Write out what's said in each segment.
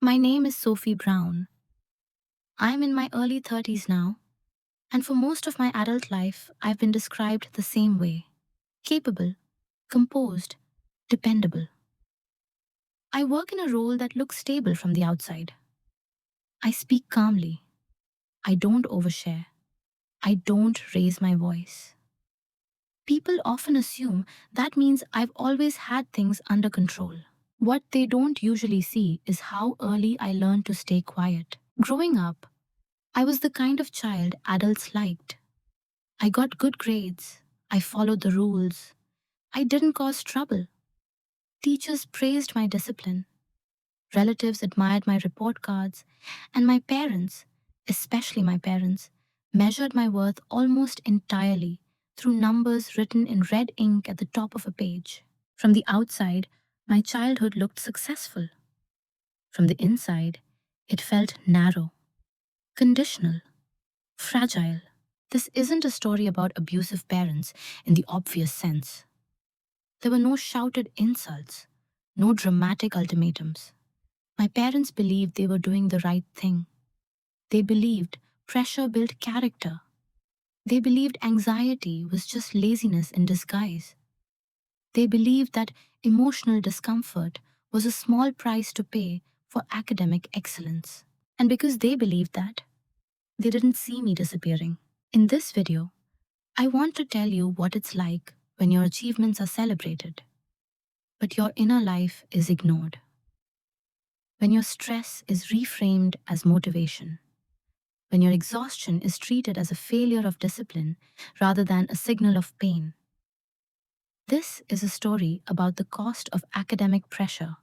My name is Sophie Brown. I'm in my early 30s now, and for most of my adult life, I've been described the same way: capable, composed, dependable. I work in a role that looks stable from the outside. I speak calmly. I don't overshare. I don't raise my voice. People often assume that means I've always had things under control. What they don't usually see is how early I learned to stay quiet. Growing up, I was the kind of child adults liked. I got good grades. I followed the rules. I didn't cause trouble. Teachers praised my discipline. Relatives admired my report cards. And my parents, especially my parents, measured my worth almost entirely through numbers written in red ink at the top of a page. From the outside, my childhood looked successful. From the inside, it felt narrow, conditional, fragile. This isn't a story about abusive parents in the obvious sense. There were no shouted insults, no dramatic ultimatums. My parents believed they were doing the right thing. They believed pressure built character. They believed anxiety was just laziness in disguise. They believed that emotional discomfort was a small price to pay for academic excellence. And because they believed that, they didn't see me disappearing. In this video, I want to tell you what it's like when your achievements are celebrated, but your inner life is ignored. When your stress is reframed as motivation. When your exhaustion is treated as a failure of discipline rather than a signal of pain. This is a story about the cost of academic pressure,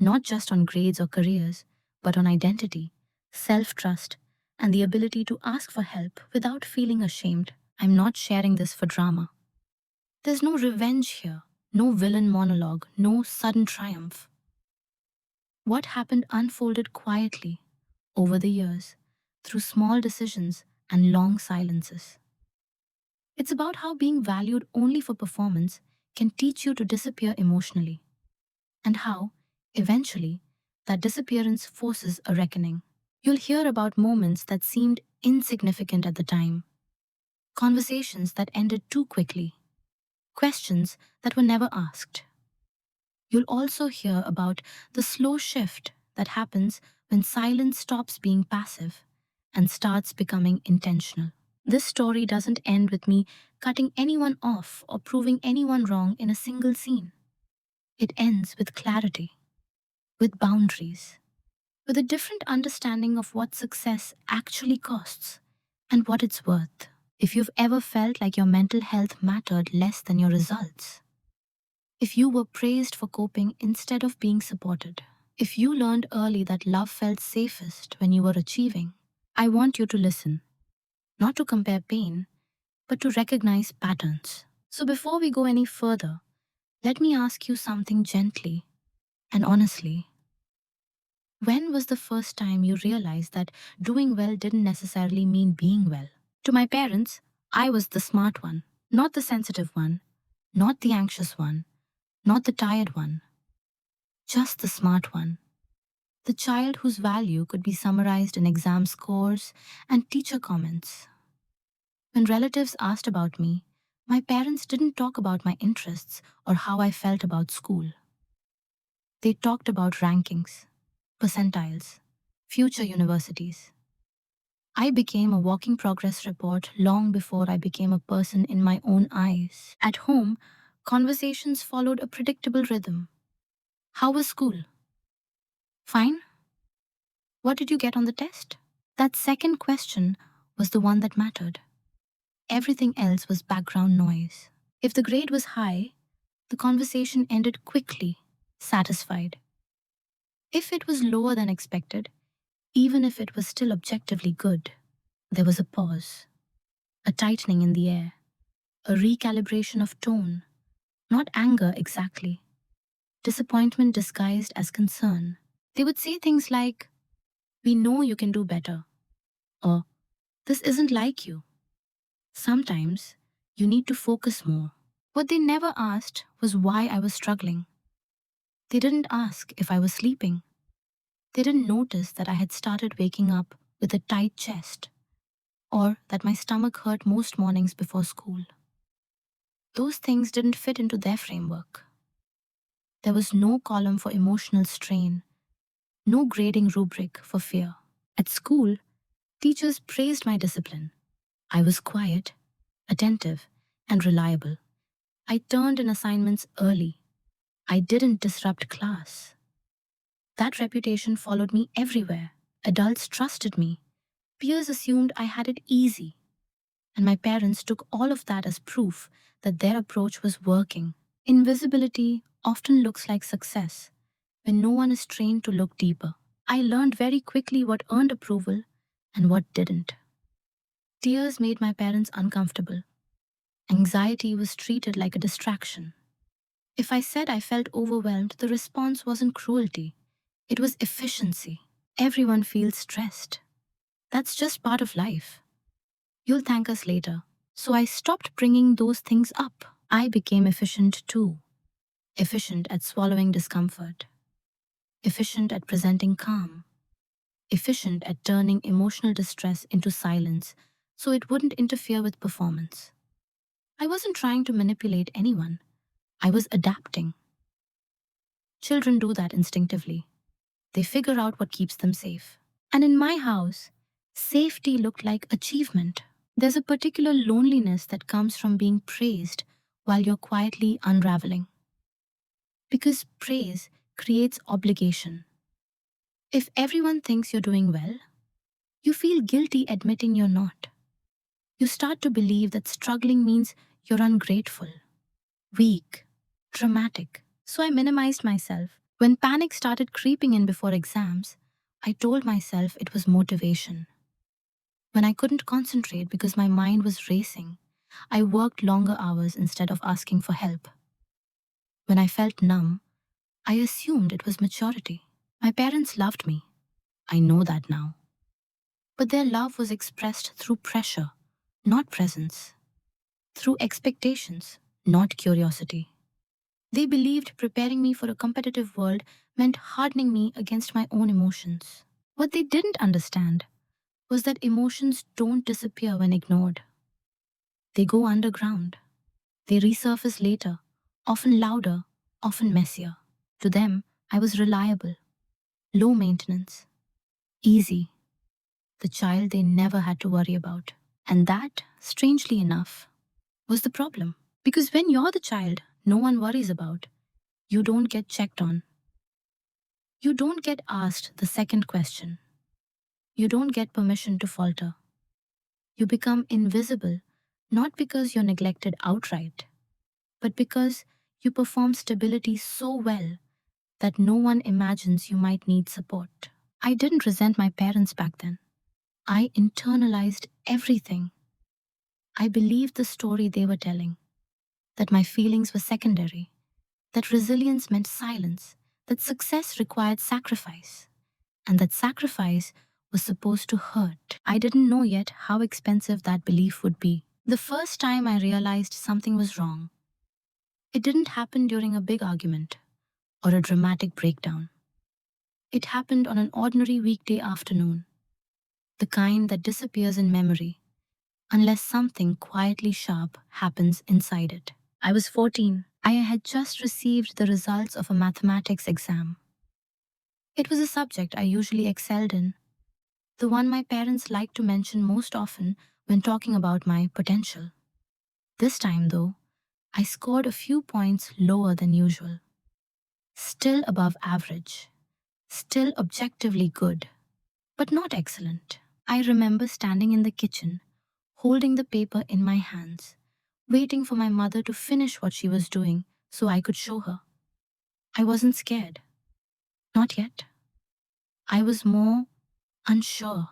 not just on grades or careers, but on identity, self-trust, and the ability to ask for help without feeling ashamed. I'm not sharing this for drama. There's no revenge here, no villain monologue, no sudden triumph. What happened unfolded quietly, over the years, through small decisions and long silences. It's about how being valued only for performance can teach you to disappear emotionally, and how, eventually, that disappearance forces a reckoning. You'll hear about moments that seemed insignificant at the time, conversations that ended too quickly, questions that were never asked. You'll also hear about the slow shift that happens when silence stops being passive and starts becoming intentional. This story doesn't end with me cutting anyone off or proving anyone wrong in a single scene. It ends with clarity, with boundaries, with a different understanding of what success actually costs and what it's worth. If you've ever felt like your mental health mattered less than your results, if you were praised for coping instead of being supported, if you learned early that love felt safest when you were achieving, I want you to listen, not to compare pain, but to recognize patterns. So before we go any further, let me ask you something gently and honestly. When was the first time you realized that doing well didn't necessarily mean being well? To my parents, I was the smart one, not the sensitive one, not the anxious one, not the tired one, just the smart one. The child whose value could be summarized in exam scores and teacher comments. When relatives asked about me, my parents didn't talk about my interests or how I felt about school. They talked about rankings, percentiles, future universities. I became a walking progress report long before I became a person in my own eyes. At home, conversations followed a predictable rhythm. How was school? Fine. What did you get on the test? That second question was the one that mattered. Everything else was background noise. If the grade was high, the conversation ended quickly, satisfied. If it was lower than expected, even if it was still objectively good, there was a pause, a tightening in the air, a recalibration of tone, not anger exactly, disappointment disguised as concern. They would say things like, "We know you can do better," or "This isn't like you." Sometimes, you need to focus more. What they never asked was why I was struggling. They didn't ask if I was sleeping. They didn't notice that I had started waking up with a tight chest, or that my stomach hurt most mornings before school. Those things didn't fit into their framework. There was no column for emotional strain, no grading rubric for fear. At school, teachers praised my discipline. I was quiet, attentive, and reliable. I turned in assignments early. I didn't disrupt class. That reputation followed me everywhere. Adults trusted me. Peers assumed I had it easy. And my parents took all of that as proof that their approach was working. Invisibility often looks like success when no one is trained to look deeper. I learned very quickly what earned approval and what didn't. Tears made my parents uncomfortable. Anxiety was treated like a distraction. If I said I felt overwhelmed, the response wasn't cruelty, it was efficiency. Everyone feels stressed. That's just part of life. You'll thank us later. So I stopped bringing those things up. I became efficient too. Efficient at swallowing discomfort. Efficient at presenting calm. Efficient at turning emotional distress into silence so it wouldn't interfere with performance. I wasn't trying to manipulate anyone. I was adapting. Children do that instinctively. They figure out what keeps them safe. And in my house, safety looked like achievement. There's a particular loneliness that comes from being praised while you're quietly unraveling. Because praise creates obligation. If everyone thinks you're doing well, you feel guilty admitting you're not. You start to believe that struggling means you're ungrateful, weak, dramatic. So I minimized myself. When panic started creeping in before exams, I told myself it was motivation. When I couldn't concentrate because my mind was racing, I worked longer hours instead of asking for help. When I felt numb, I assumed it was maturity. My parents loved me. I know that now. But their love was expressed through pressure, not presence. Through expectations, not curiosity. They believed preparing me for a competitive world meant hardening me against my own emotions. What they didn't understand was that emotions don't disappear when ignored. They go underground. They resurface later, often louder, often messier. To them, I was reliable, low maintenance, easy, the child they never had to worry about. And that, strangely enough, was the problem. Because when you're the child no one worries about, you don't get checked on. You don't get asked the second question. You don't get permission to falter. You become invisible, not because you're neglected outright, but because you perform stability so well that no one imagines you might need support. I didn't resent my parents back then. I internalized everything. I believed the story they were telling, that my feelings were secondary, that resilience meant silence, that success required sacrifice, and that sacrifice was supposed to hurt. I didn't know yet how expensive that belief would be. The first time I realized something was wrong, it didn't happen during a big argument or a dramatic breakdown. It happened on an ordinary weekday afternoon, the kind that disappears in memory unless something quietly sharp happens inside it. I was 14. I had just received the results of a mathematics exam. It was a subject I usually excelled in, the one my parents liked to mention most often when talking about my potential. This time, though, I scored a few points lower than usual. Still above average. Still objectively good, but not excellent. I remember standing in the kitchen, holding the paper in my hands, waiting for my mother to finish what she was doing so I could show her. I wasn't scared. Not yet. I was more unsure.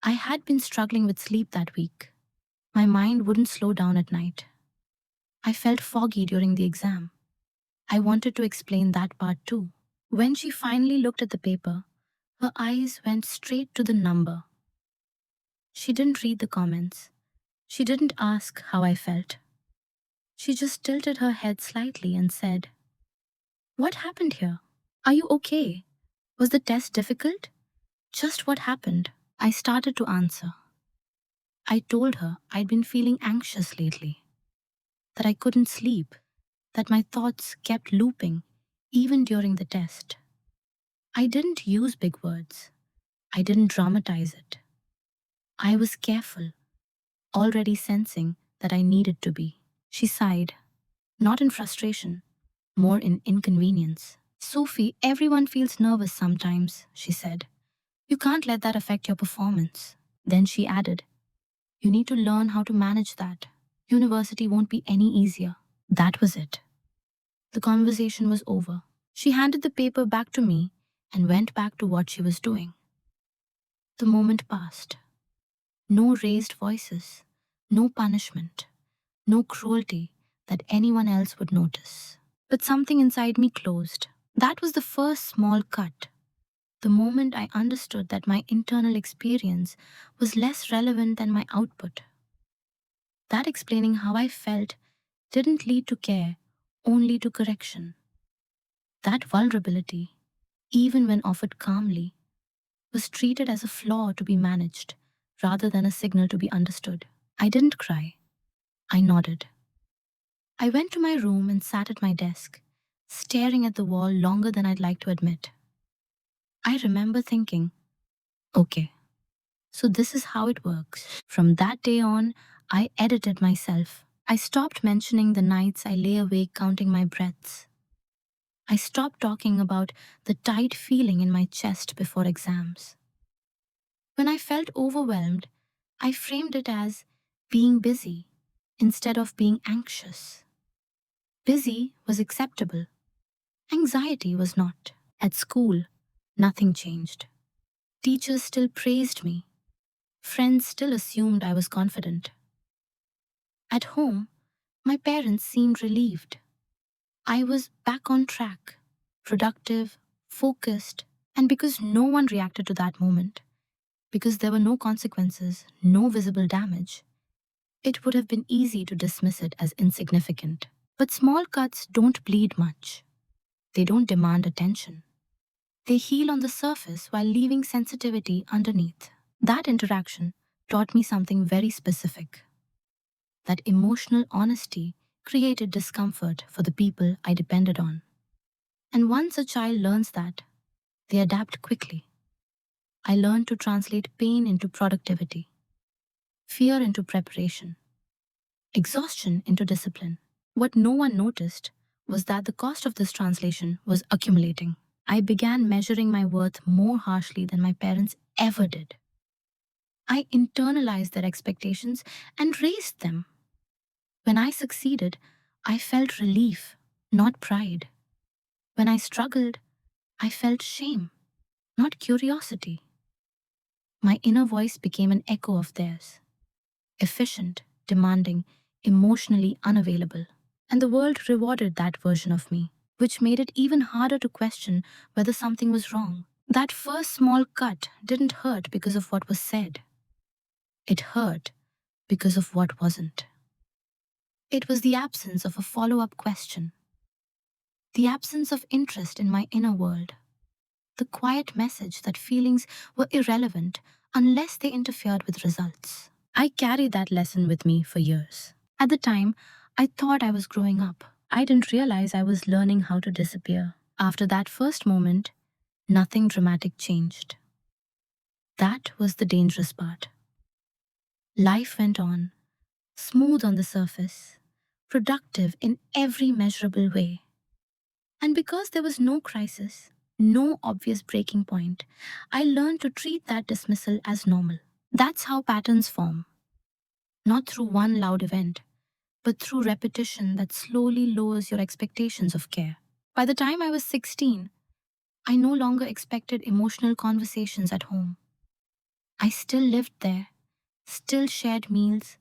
I had been struggling with sleep that week. My mind wouldn't slow down at night. I felt foggy during the exam. I wanted to explain that part too. When she finally looked at the paper, her eyes went straight to the number. She didn't read the comments. She didn't ask how I felt. She just tilted her head slightly and said, "What happened here? Are you okay?" Was the test difficult? Just what happened? I started to answer. I told her I'd been feeling anxious lately, that I couldn't sleep, that my thoughts kept looping, even during the test. I didn't use big words. I didn't dramatize it. I was careful, already sensing that I needed to be. She sighed, not in frustration, more in inconvenience. Sophie, everyone feels nervous sometimes, she said. You can't let that affect your performance. Then she added, you need to learn how to manage that. University won't be any easier. That was it. The conversation was over. She handed the paper back to me and went back to what she was doing. The moment passed. No raised voices, no punishment, no cruelty that anyone else would notice. But something inside me closed. That was the first small cut. The moment I understood that my internal experience was less relevant than my output. That explaining how I felt didn't lead to care, only to correction. That vulnerability, even when offered calmly, was treated as a flaw to be managed rather than a signal to be understood. I didn't cry. I nodded. I went to my room and sat at my desk, staring at the wall longer than I'd like to admit. I remember thinking, okay, so this is how it works. From that day on, I edited myself. I stopped mentioning the nights I lay awake counting my breaths. I stopped talking about the tight feeling in my chest before exams. When I felt overwhelmed, I framed it as being busy instead of being anxious. Busy was acceptable. Anxiety was not. At school, nothing changed. Teachers still praised me. Friends still assumed I was confident. At home, my parents seemed relieved. I was back on track, productive, focused, and because no one reacted to that moment, because there were no consequences, no visible damage, it would have been easy to dismiss it as insignificant. But small cuts don't bleed much. They don't demand attention. They heal on the surface while leaving sensitivity underneath. That interaction taught me something very specific. That emotional honesty created discomfort for the people I depended on. And once a child learns that, they adapt quickly. I learned to translate pain into productivity, fear into preparation, exhaustion into discipline. What no one noticed was that the cost of this translation was accumulating. I began measuring my worth more harshly than my parents ever did. I internalized their expectations and raised them. When I succeeded, I felt relief, not pride. When I struggled, I felt shame, not curiosity. My inner voice became an echo of theirs, efficient, demanding, emotionally unavailable. And the world rewarded that version of me, which made it even harder to question whether something was wrong. That first small cut didn't hurt because of what was said. It hurt because of what wasn't. It was the absence of a follow-up question, the absence of interest in my inner world, the quiet message that feelings were irrelevant unless they interfered with results. I carried that lesson with me for years. At the time, I thought I was growing up. I didn't realize I was learning how to disappear. After that first moment, nothing dramatic changed. That was the dangerous part. Life went on, smooth on the surface, productive in every measurable way. And because there was no crisis, no obvious breaking point, I learned to treat that dismissal as normal. That's how patterns form. Not through one loud event, but through repetition that slowly lowers your expectations of care. By the time I was 16, I no longer expected emotional conversations at home. I still lived there, still shared meals,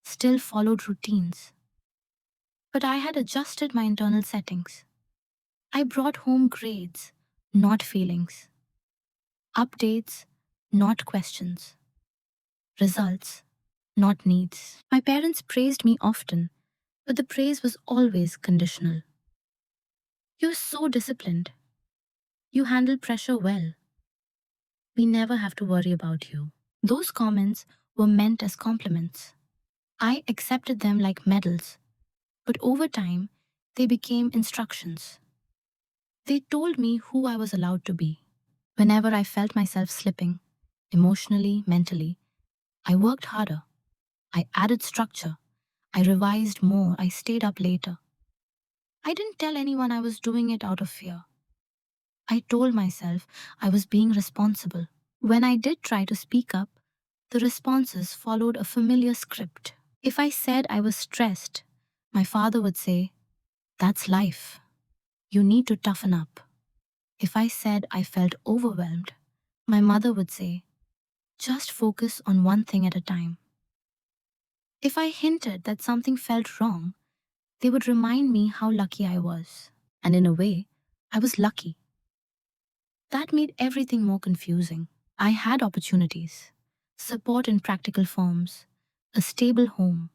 still followed routines. But I had adjusted my internal settings. I brought home grades, not feelings. Updates, not questions. Results, not needs. My parents praised me often, but the praise was always conditional. You're so disciplined. You handle pressure well. We never have to worry about you. Those comments were meant as compliments. I accepted them like medals, but over time, they became instructions. They told me who I was allowed to be. Whenever I felt myself slipping, emotionally, mentally, I worked harder. I added structure. I revised more. I stayed up later. I didn't tell anyone I was doing it out of fear. I told myself I was being responsible. When I did try to speak up, the responses followed a familiar script. If I said I was stressed, my father would say, "That's life. You need to toughen up." If I said I felt overwhelmed, my mother would say, "Just focus on one thing at a time." If I hinted that something felt wrong, they would remind me how lucky I was. And in a way, I was lucky. That made everything more confusing. I had opportunities, support in practical forms, a stable home.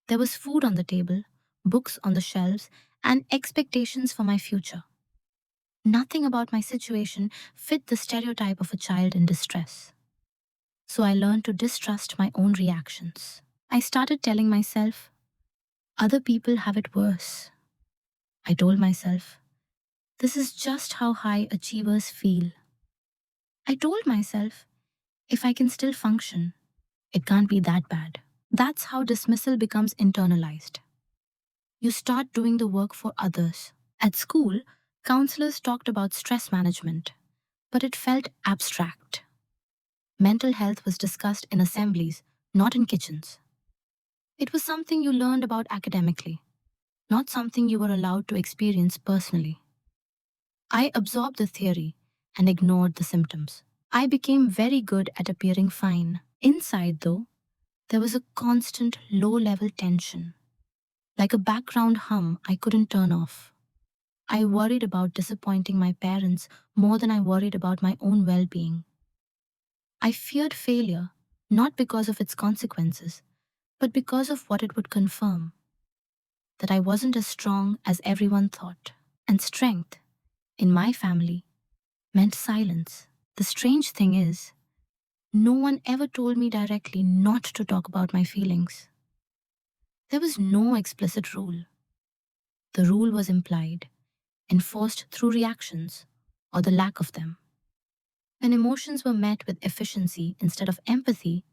There was food on the table, books on the shelves, and expectations for my future. Nothing about my situation fit the stereotype of a child in distress. So I learned to distrust my own reactions. I started telling myself, other people have it worse. I told myself, this is just how high achievers feel. I told myself, if I can still function, it can't be that bad. That's how dismissal becomes internalized. You start doing the work for others. At school, counselors talked about stress management, but it felt abstract. Mental health was discussed in assemblies, not in kitchens. It was something you learned about academically, not something you were allowed to experience personally. I absorbed the theory and ignored the symptoms. I became very good at appearing fine. Inside, though, there was a constant low-level tension, like a background hum I couldn't turn off. I worried about disappointing my parents more than I worried about my own well-being. I feared failure, not because of its consequences, but because of what it would confirm, that I wasn't as strong as everyone thought. And strength, in my family, meant silence. The strange thing is, no one ever told me directly not to talk about my feelings. There was no explicit rule. The rule was implied, enforced through reactions, or the lack of them. When emotions were met with efficiency instead of empathy,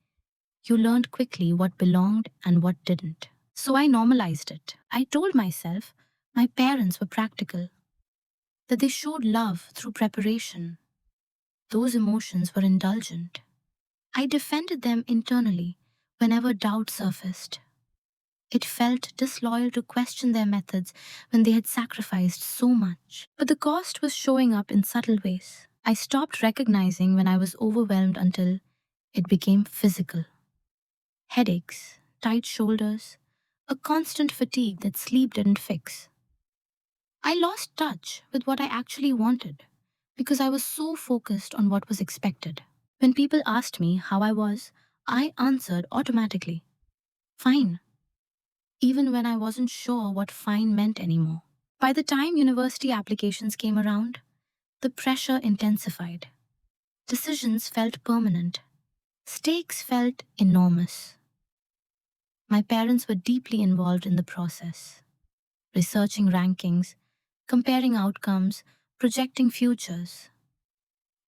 you learned quickly what belonged and what didn't. So I normalized it. I told myself my parents were practical, that they showed love through preparation. Those emotions were indulgent. I defended them internally whenever doubt surfaced. It felt disloyal to question their methods when they had sacrificed so much. But the cost was showing up in subtle ways. I stopped recognizing when I was overwhelmed until it became physical. Headaches, tight shoulders, a constant fatigue that sleep didn't fix. I lost touch with what I actually wanted because I was so focused on what was expected. When people asked me how I was, I answered automatically, fine, even when I wasn't sure what fine meant anymore. By the time university applications came around, the pressure intensified. Decisions felt permanent. Stakes felt enormous. My parents were deeply involved in the process, researching rankings, comparing outcomes, projecting futures.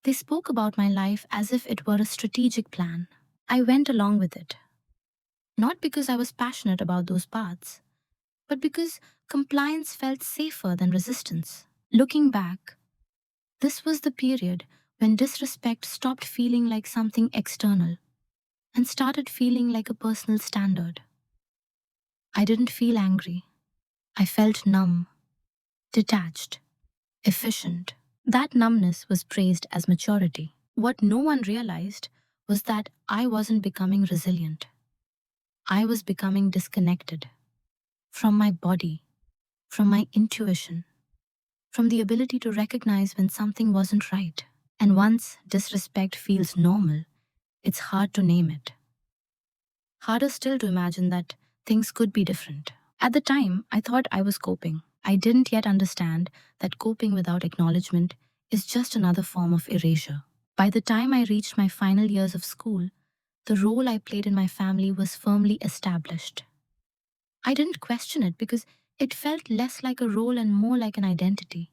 They spoke about my life as if it were a strategic plan. I went along with it, not because I was passionate about those paths, but because compliance felt safer than resistance. Looking back, this was the period when disrespect stopped feeling like something external and started feeling like a personal standard. I didn't feel angry. I felt numb, detached, efficient. That numbness was praised as maturity. What no one realized was that I wasn't becoming resilient. I was becoming disconnected from my body, from my intuition, from the ability to recognize when something wasn't right. And once disrespect feels normal, it's hard to name it. Harder still to imagine that things could be different. At the time, I thought I was coping. I didn't yet understand that coping without acknowledgement is just another form of erasure. By the time I reached my final years of school, the role I played in my family was firmly established. I didn't question it because it felt less like a role and more like an identity.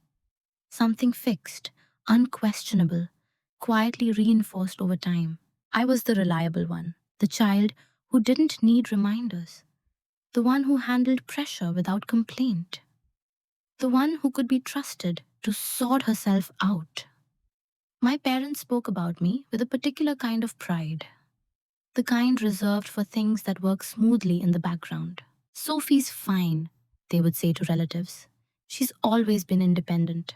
Something fixed, unquestionable, quietly reinforced over time. I was the reliable one, the child who didn't need reminders, the one who handled pressure without complaint, the one who could be trusted to sort herself out. My parents spoke about me with a particular kind of pride, the kind reserved for things that work smoothly in the background. Sophie's fine, they would say to relatives. She's always been independent.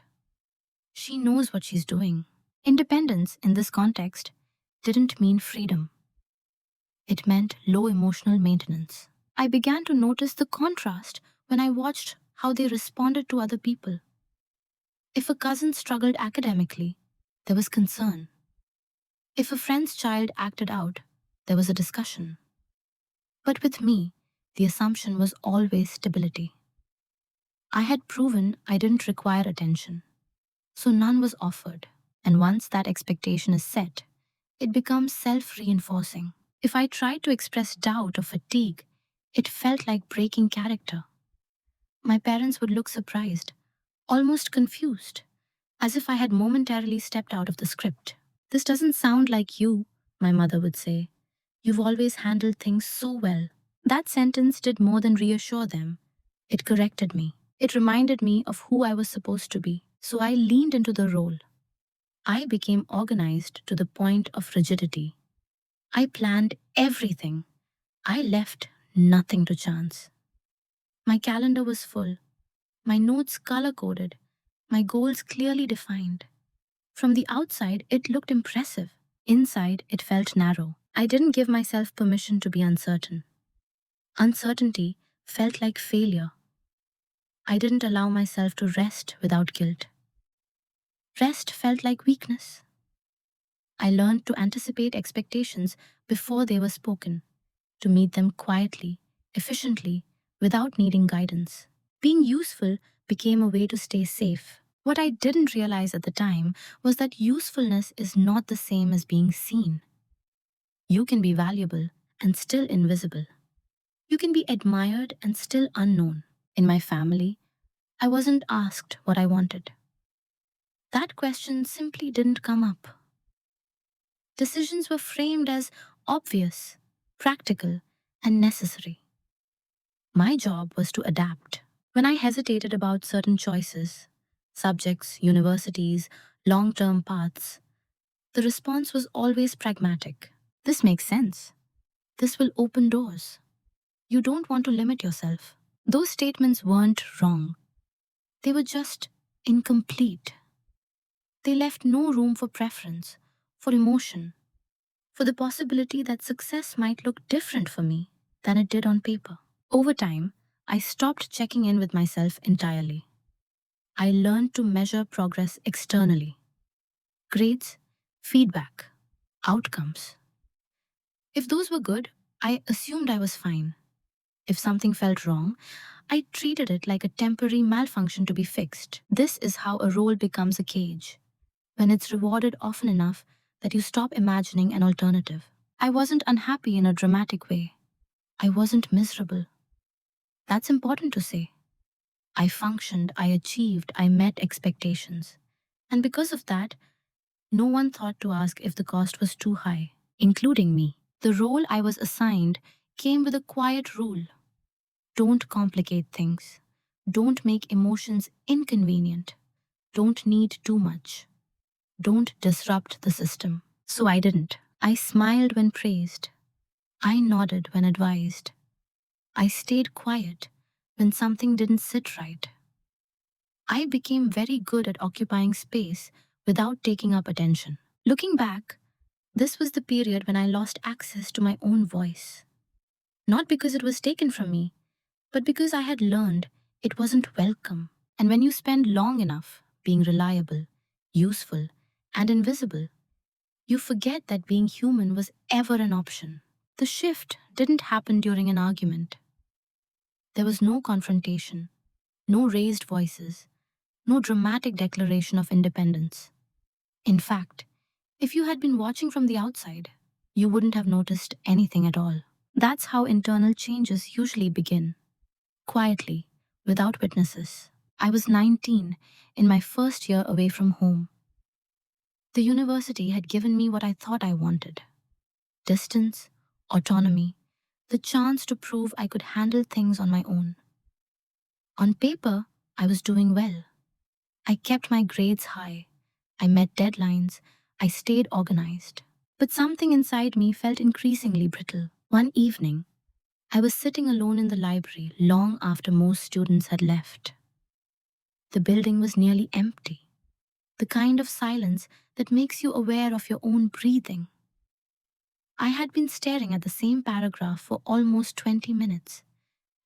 She knows what she's doing. Independence, in this context, didn't mean freedom. It meant low emotional maintenance. I began to notice the contrast when I watched how they responded to other people. If a cousin struggled academically, there was concern. If a friend's child acted out, there was a discussion. But with me, the assumption was always stability. I had proven I didn't require attention, so none was offered. And once that expectation is set, it becomes self-reinforcing. If I tried to express doubt or fatigue, it felt like breaking character. My parents would look surprised, almost confused, as if I had momentarily stepped out of the script. "This doesn't sound like you," my mother would say. "You've always handled things so well." That sentence did more than reassure them. It corrected me. It reminded me of who I was supposed to be. So I leaned into the role. I became organized to the point of rigidity. I planned everything. I left nothing to chance. My calendar was full, my notes color-coded, my goals clearly defined. From the outside, it looked impressive. Inside, it felt narrow. I didn't give myself permission to be uncertain. Uncertainty felt like failure. I didn't allow myself to rest without guilt. Rest felt like weakness. I learned to anticipate expectations before they were spoken, to meet them quietly, efficiently, without needing guidance. Being useful became a way to stay safe. What I didn't realize at the time was that usefulness is not the same as being seen. You can be valuable and still invisible. You can be admired and still unknown. In my family, I wasn't asked what I wanted. That question simply didn't come up. Decisions were framed as obvious, practical, and necessary. My job was to adapt. When I hesitated about certain choices, subjects, universities, long-term paths, the response was always pragmatic. "This makes sense. This will open doors. You don't want to limit yourself." Those statements weren't wrong. They were just incomplete. They left no room for preference, for emotion, for the possibility that success might look different for me than it did on paper. Over time, I stopped checking in with myself entirely. I learned to measure progress externally. Grades, feedback, outcomes. If those were good, I assumed I was fine. If something felt wrong, I treated it like a temporary malfunction to be fixed. This is how a role becomes a cage, when it's rewarded often enough that you stop imagining an alternative. I wasn't unhappy in a dramatic way. I wasn't miserable. That's important to say. I functioned, I achieved, I met expectations. And because of that, no one thought to ask if the cost was too high, including me. The role I was assigned came with a quiet rule. Don't complicate things. Don't make emotions inconvenient. Don't need too much. Don't disrupt the system. So I didn't. I smiled when praised. I nodded when advised. I stayed quiet when something didn't sit right. I became very good at occupying space without taking up attention. Looking back, this was the period when I lost access to my own voice. Not because it was taken from me, but because I had learned it wasn't welcome. And when you spend long enough being reliable, useful, and invisible, you forget that being human was ever an option. The shift didn't happen during an argument. There was no confrontation, no raised voices, no dramatic declaration of independence. In fact, if you had been watching from the outside, you wouldn't have noticed anything at all. That's how internal changes usually begin, quietly, without witnesses. I was 19, in my first year away from home. The university had given me what I thought I wanted: distance, autonomy, the chance to prove I could handle things on my own. On paper, I was doing well. I kept my grades high. I met deadlines. I stayed organized. But something inside me felt increasingly brittle. One evening, I was sitting alone in the library long after most students had left. The building was nearly empty, the kind of silence that makes you aware of your own breathing. I had been staring at the same paragraph for almost 20 minutes,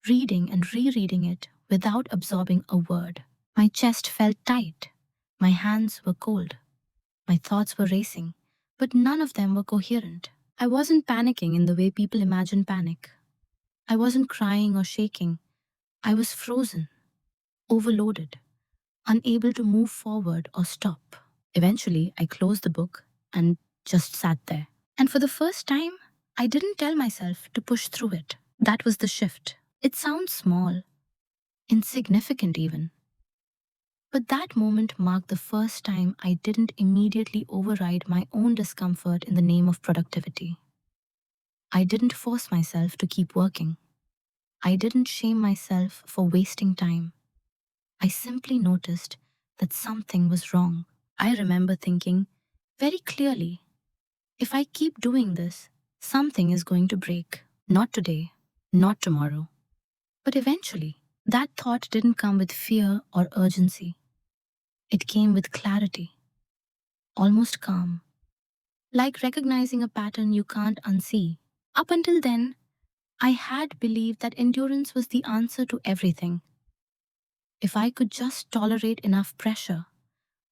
reading and rereading it without absorbing a word. My chest felt tight. My hands were cold. My thoughts were racing, but none of them were coherent. I wasn't panicking in the way people imagine panic. I wasn't crying or shaking. I was frozen, overloaded, unable to move forward or stop. Eventually, I closed the book and just sat there. And for the first time, I didn't tell myself to push through it. That was the shift. It sounds small, insignificant even. But that moment marked the first time I didn't immediately override my own discomfort in the name of productivity. I didn't force myself to keep working. I didn't shame myself for wasting time. I simply noticed that something was wrong. I remember thinking very clearly, if I keep doing this, something is going to break. Not today, not tomorrow, but eventually. That thought didn't come with fear or urgency. It came with clarity, almost calm, like recognizing a pattern you can't unsee. Up until then, I had believed that endurance was the answer to everything. If I could just tolerate enough pressure,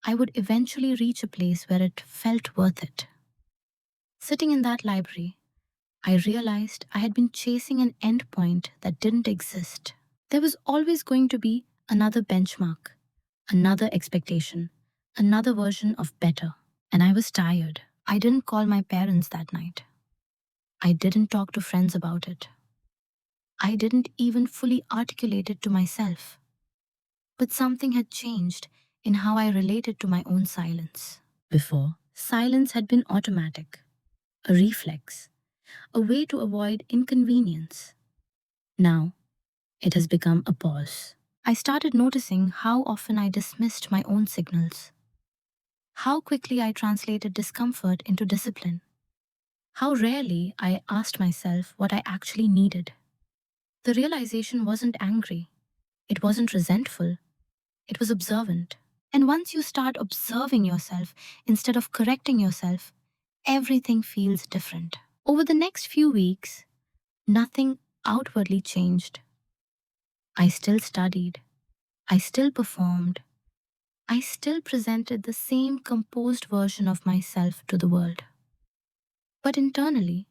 I would eventually reach a place where it felt worth it. Sitting in that library, I realized I had been chasing an endpoint that didn't exist. There was always going to be another benchmark, another expectation, another version of better. And I was tired. I didn't call my parents that night. I didn't talk to friends about it. I didn't even fully articulate it to myself. But something had changed in how I related to my own silence. Before, silence had been automatic, a reflex, a way to avoid inconvenience. Now, it has become a pause. I started noticing how often I dismissed my own signals, how quickly I translated discomfort into discipline, how rarely I asked myself what I actually needed. The realization wasn't angry, it wasn't resentful, it was observant. And once you start observing yourself instead of correcting yourself, everything feels different. Over the next few weeks, nothing outwardly changed. I still studied, I still performed, I still presented the same composed version of myself to the world. But internally,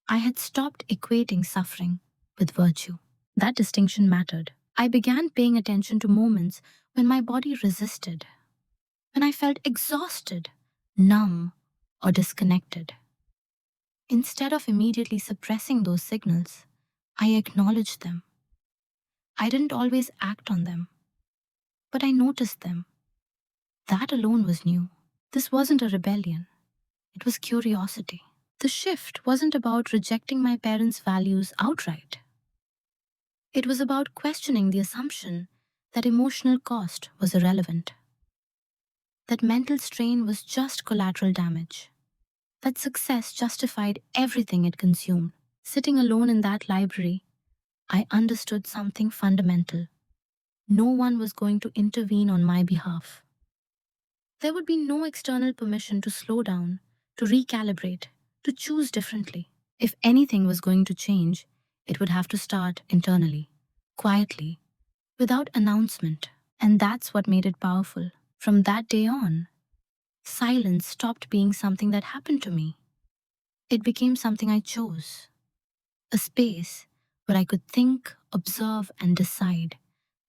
I had stopped equating suffering with virtue. That distinction mattered. I began paying attention to moments when my body resisted, when I felt exhausted, numb, or disconnected. Instead of immediately suppressing those signals, I acknowledged them. I didn't always act on them, but I noticed them. That alone was new. This wasn't a rebellion, it was curiosity. The shift wasn't about rejecting my parents' values outright. It was about questioning the assumption that emotional cost was irrelevant, that mental strain was just collateral damage, that success justified everything it consumed. Sitting alone in that library, I understood something fundamental. No one was going to intervene on my behalf. There would be no external permission to slow down, to recalibrate, to choose differently. If anything was going to change, it would have to start internally, quietly, without announcement. And that's what made it powerful. From that day on, silence stopped being something that happened to me. It became something I chose. A space where I could think, observe, and decide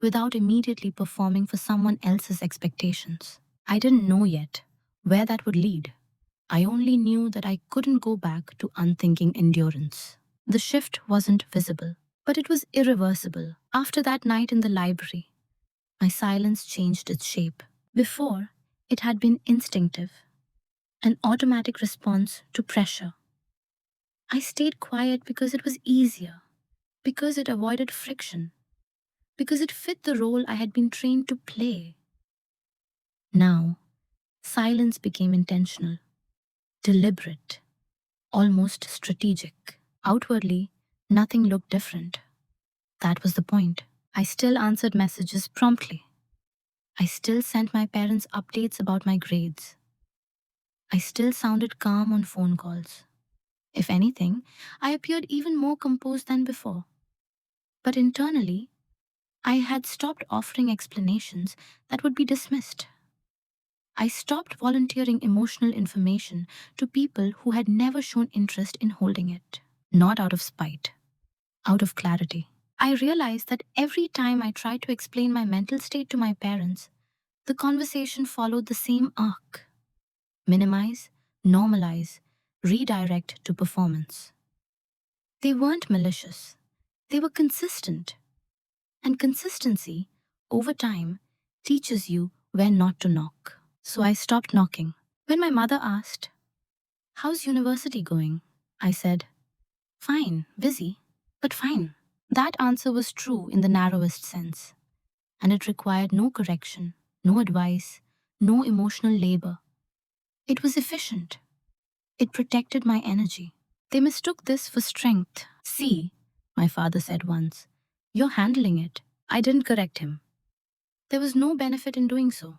without immediately performing for someone else's expectations. I didn't know yet where that would lead. I only knew that I couldn't go back to unthinking endurance. The shift wasn't visible, but it was irreversible. After that night in the library, my silence changed its shape. Before, it had been instinctive, an automatic response to pressure. I stayed quiet because it was easier, because it avoided friction, because it fit the role I had been trained to play. Now, silence became intentional, deliberate, almost strategic. Outwardly, nothing looked different. That was the point. I still answered messages promptly. I still sent my parents updates about my grades. I still sounded calm on phone calls. If anything, I appeared even more composed than before. But internally, I had stopped offering explanations that would be dismissed. I stopped volunteering emotional information to people who had never shown interest in holding it. Not out of spite, out of clarity. I realized that every time I tried to explain my mental state to my parents, the conversation followed the same arc: minimize, normalize, redirect to performance. They weren't malicious, they were consistent. And consistency, over time, teaches you when not to knock. So I stopped knocking. When my mother asked, "How's university going?" I said, "Fine, busy, but fine." That answer was true in the narrowest sense, and it required no correction, no advice, no emotional labor. It was efficient. It protected my energy. They mistook this for strength. "See," my father said once, "you're handling it." I didn't correct him. There was no benefit in doing so.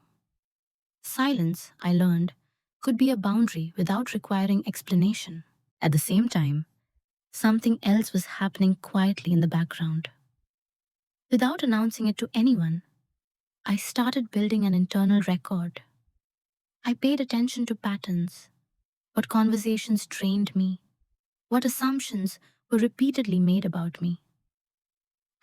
Silence, I learned, could be a boundary without requiring explanation. At the same time, something else was happening quietly in the background. Without announcing it to anyone, I started building an internal record. I paid attention to patterns, what conversations drained me, what assumptions were repeatedly made about me,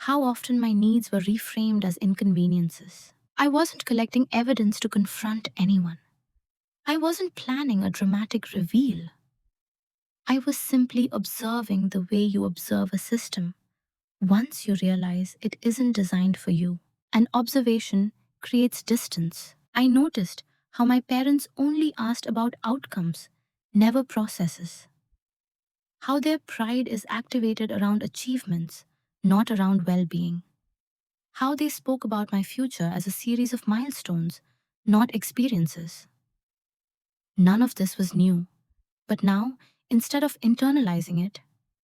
how often my needs were reframed as inconveniences. I wasn't collecting evidence to confront anyone. I wasn't planning a dramatic reveal. I was simply observing the way you observe a system once you realize it isn't designed for you. An observation creates distance. I noticed how my parents only asked about outcomes, never processes. How their pride is activated around achievements, not around well being. How they spoke about my future as a series of milestones, not experiences. None of this was new, but now, instead of internalizing it,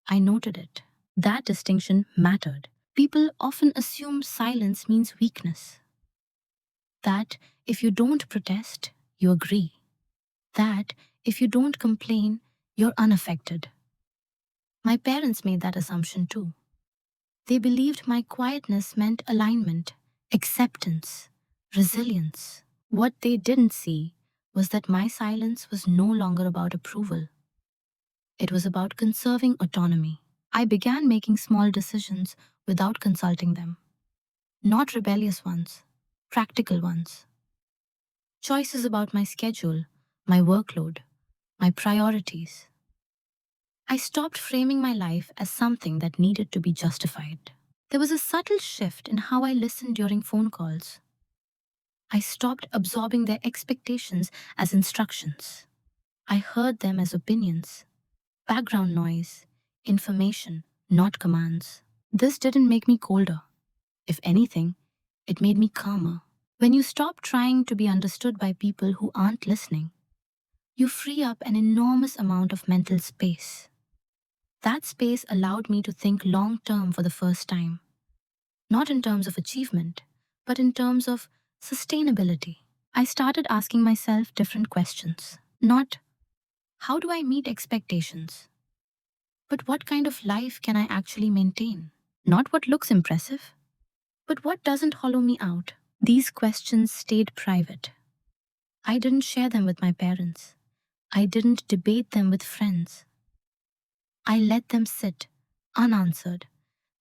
I noted it. That distinction mattered. People often assume silence means weakness. That if you don't protest, you agree. That if you don't complain, you're unaffected. My parents made that assumption too. They believed my quietness meant alignment, acceptance, resilience. What they didn't see was that my silence was no longer about approval. It was about conserving autonomy. I began making small decisions without consulting them. Not rebellious ones, practical ones. Choices about my schedule, my workload, my priorities. I stopped framing my life as something that needed to be justified. There was a subtle shift in how I listened during phone calls. I stopped absorbing their expectations as instructions. I heard them as opinions, background noise, information, not commands. This didn't make me colder. If anything, it made me calmer. When you stop trying to be understood by people who aren't listening, you free up an enormous amount of mental space. That space allowed me to think long term for the first time, not in terms of achievement, but in terms of sustainability. I started asking myself different questions. Not, how do I meet expectations? But what kind of life can I actually maintain? Not what looks impressive, but what doesn't hollow me out. These questions stayed private. I didn't share them with my parents. I didn't debate them with friends. I let them sit, unanswered,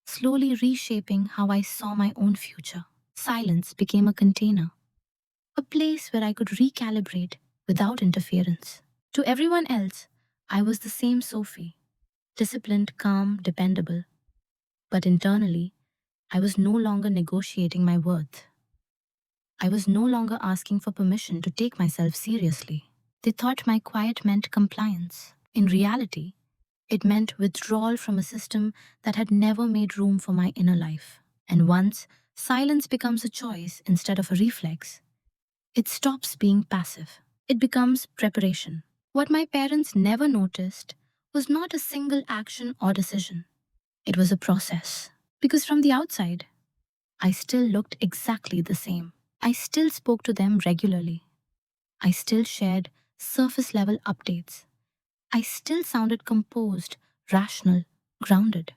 slowly reshaping how I saw my own future. Silence became a container, a place where I could recalibrate without interference. To everyone else, I was the same Sophie, disciplined, calm, dependable. But internally, I was no longer negotiating my worth. I was no longer asking for permission to take myself seriously. They thought my quiet meant compliance. In reality, it meant withdrawal from a system that had never made room for my inner life. And once silence becomes a choice instead of a reflex, it stops being passive. It becomes preparation. What my parents never noticed was not a single action or decision. It was a process. Because from the outside, I still looked exactly the same. I still spoke to them regularly. I still shared surface level updates. I still sounded composed, rational, grounded.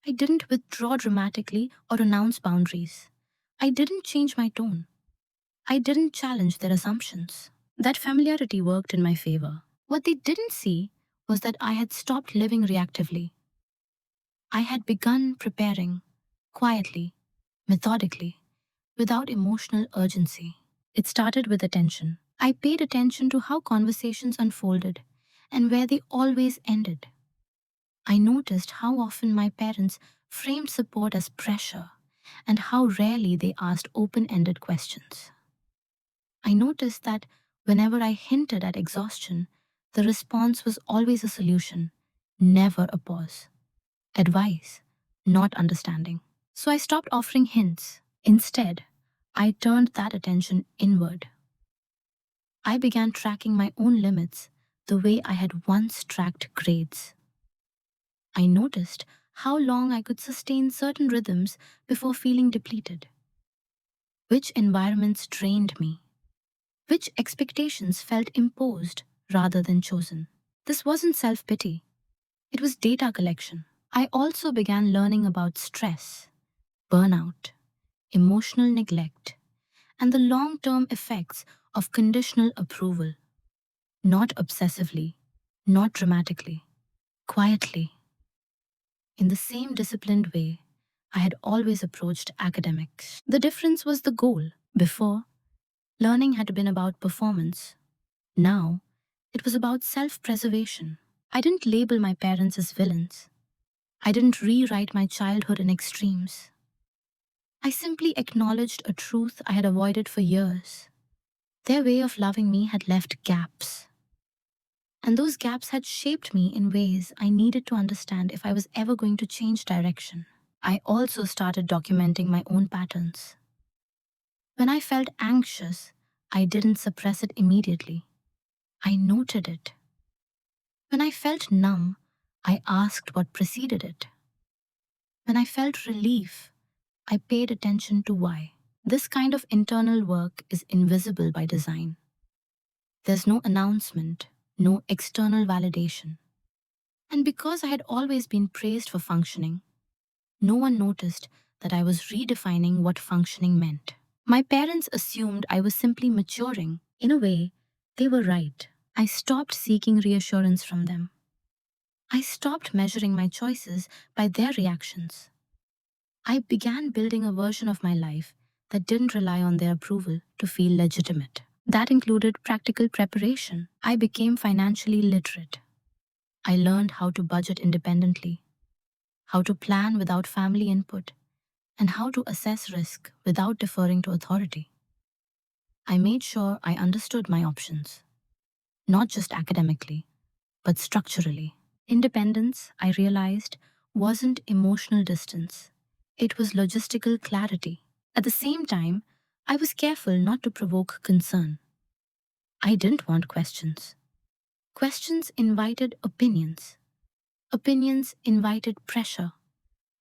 I didn't withdraw dramatically or announce boundaries. I didn't change my tone. I didn't challenge their assumptions. That familiarity worked in my favor. What they didn't see was that I had stopped living reactively. I had begun preparing, quietly, methodically, without emotional urgency. It started with attention. I paid attention to how conversations unfolded and where they always ended. I noticed how often my parents framed support as pressure and how rarely they asked open ended questions. I noticed that whenever I hinted at exhaustion, the response was always a solution, never a pause. Advice, not understanding. So I stopped offering hints. Instead, I turned that attention inward. I began tracking my own limits the way I had once tracked grades. I noticed how long I could sustain certain rhythms before feeling depleted. Which environments drained me? Which expectations felt imposed rather than chosen? This wasn't self pity, it was data collection. I also began learning about stress, burnout, emotional neglect, and the long term effects of conditional approval. Not obsessively, not dramatically, quietly. In the same disciplined way I had always approached academics. The difference was the goal. Before, learning had been about performance. Now, it was about self preservation. I didn't label my parents as villains. I didn't rewrite my childhood in extremes. I simply acknowledged a truth I had avoided for years. Their way of loving me had left gaps. And those gaps had shaped me in ways I needed to understand if I was ever going to change direction. I also started documenting my own patterns. When I felt anxious, I didn't suppress it immediately. I noted it. When I felt numb, I asked what preceded it. When I felt relief, I paid attention to why. This kind of internal work is invisible by design. There's no announcement, no external validation. And because I had always been praised for functioning, no one noticed that I was redefining what functioning meant. My parents assumed I was simply maturing. In a way, they were right. I stopped seeking reassurance from them. I stopped measuring my choices by their reactions. I began building a version of my life that didn't rely on their approval to feel legitimate. That included practical preparation. I became financially literate. I learned how to budget independently, how to plan without family input, and how to assess risk without deferring to authority. I made sure I understood my options, not just academically, but structurally. Independence, I realized, wasn't emotional distance, it was logistical clarity. At the same time, I was careful not to provoke concern. I didn't want questions. Questions invited opinions. Opinions invited pressure.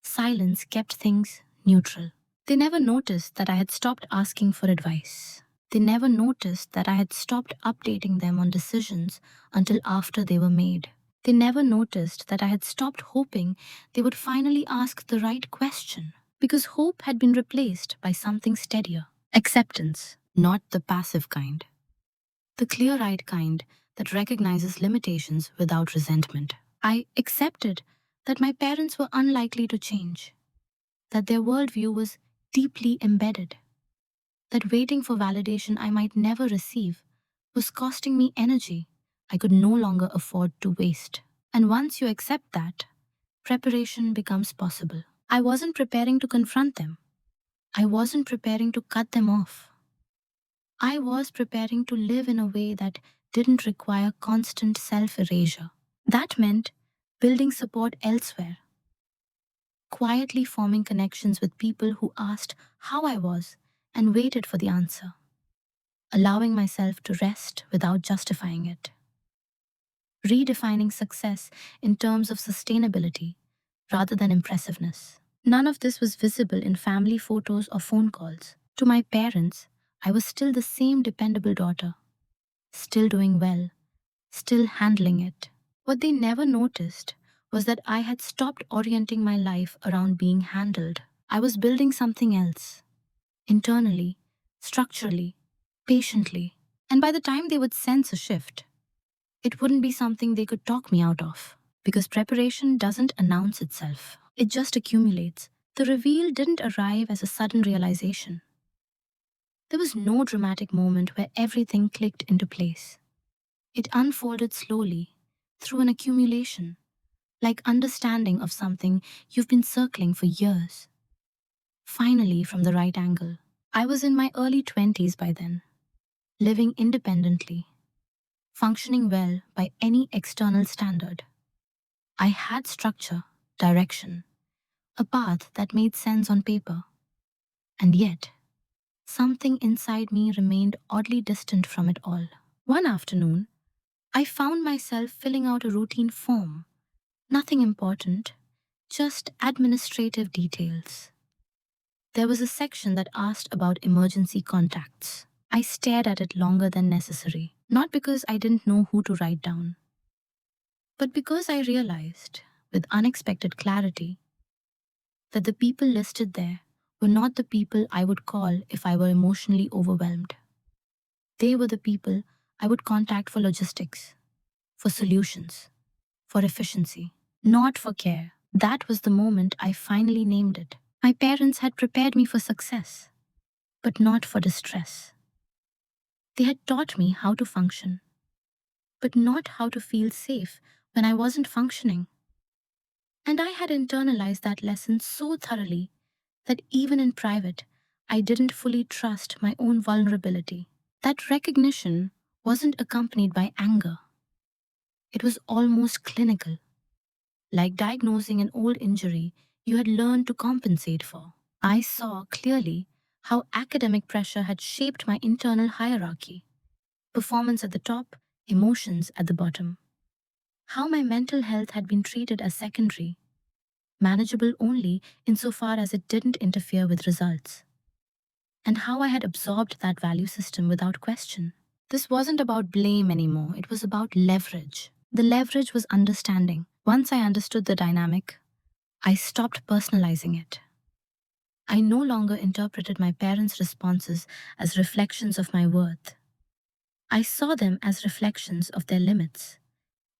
Silence kept things neutral. They never noticed that I had stopped asking for advice. They never noticed that I had stopped updating them on decisions until after they were made. They never noticed that I had stopped hoping they would finally ask the right question, because hope had been replaced by something steadier. Acceptance, not the passive kind. The clear-eyed kind that recognizes limitations without resentment. I accepted that my parents were unlikely to change, that their worldview was deeply embedded. That waiting for validation I might never receive was costing me energy I could no longer afford to waste. And once you accept that, preparation becomes possible. I wasn't preparing to confront them. I wasn't preparing to cut them off. I was preparing to live in a way that didn't require constant self erasure. That meant building support elsewhere, quietly forming connections with people who asked how I was and waited for the answer, allowing myself to rest without justifying it, redefining success in terms of sustainability rather than impressiveness. None of this was visible in family photos or phone calls. To my parents, I was still the same dependable daughter, still doing well, still handling it. What they never noticed was that I had stopped orienting my life around being handled. I was building something else, internally, structurally, patiently. And by the time they would sense a shift, it wouldn't be something they could talk me out of. Because preparation doesn't announce itself, it just accumulates. The reveal didn't arrive as a sudden realization. There was no dramatic moment where everything clicked into place. It unfolded slowly, through an accumulation, like understanding of something you've been circling for years. Finally, from the right angle. I was in my early 20s by then, living independently, functioning well by any external standard. I had structure, direction, a path that made sense on paper. And yet, something inside me remained oddly distant from it all. One afternoon, I found myself filling out a routine form. Nothing important, just administrative details. There was a section that asked about emergency contacts. I stared at it longer than necessary, not because I didn't know who to write down, but because I realized, with unexpected clarity, that the people listed there were not the people I would call if I were emotionally overwhelmed. They were the people I would contact for logistics, for solutions, for efficiency, not for care. That was the moment I finally named it. My parents had prepared me for success, but not for distress. They had taught me how to function, but not how to feel safe when I wasn't functioning. And I had internalized that lesson so thoroughly that even in private, I didn't fully trust my own vulnerability. That recognition wasn't accompanied by anger. It was almost clinical, like diagnosing an old injury you had learned to compensate for. I saw clearly how academic pressure had shaped my internal hierarchy, performance at the top, emotions at the bottom. How my mental health had been treated as secondary, manageable only insofar as it didn't interfere with results, and how I had absorbed that value system without question. This wasn't about blame anymore, it was about leverage. The leverage was understanding. Once I understood the dynamic, I stopped personalizing it. I no longer interpreted my parents' responses as reflections of my worth. I saw them as reflections of their limits,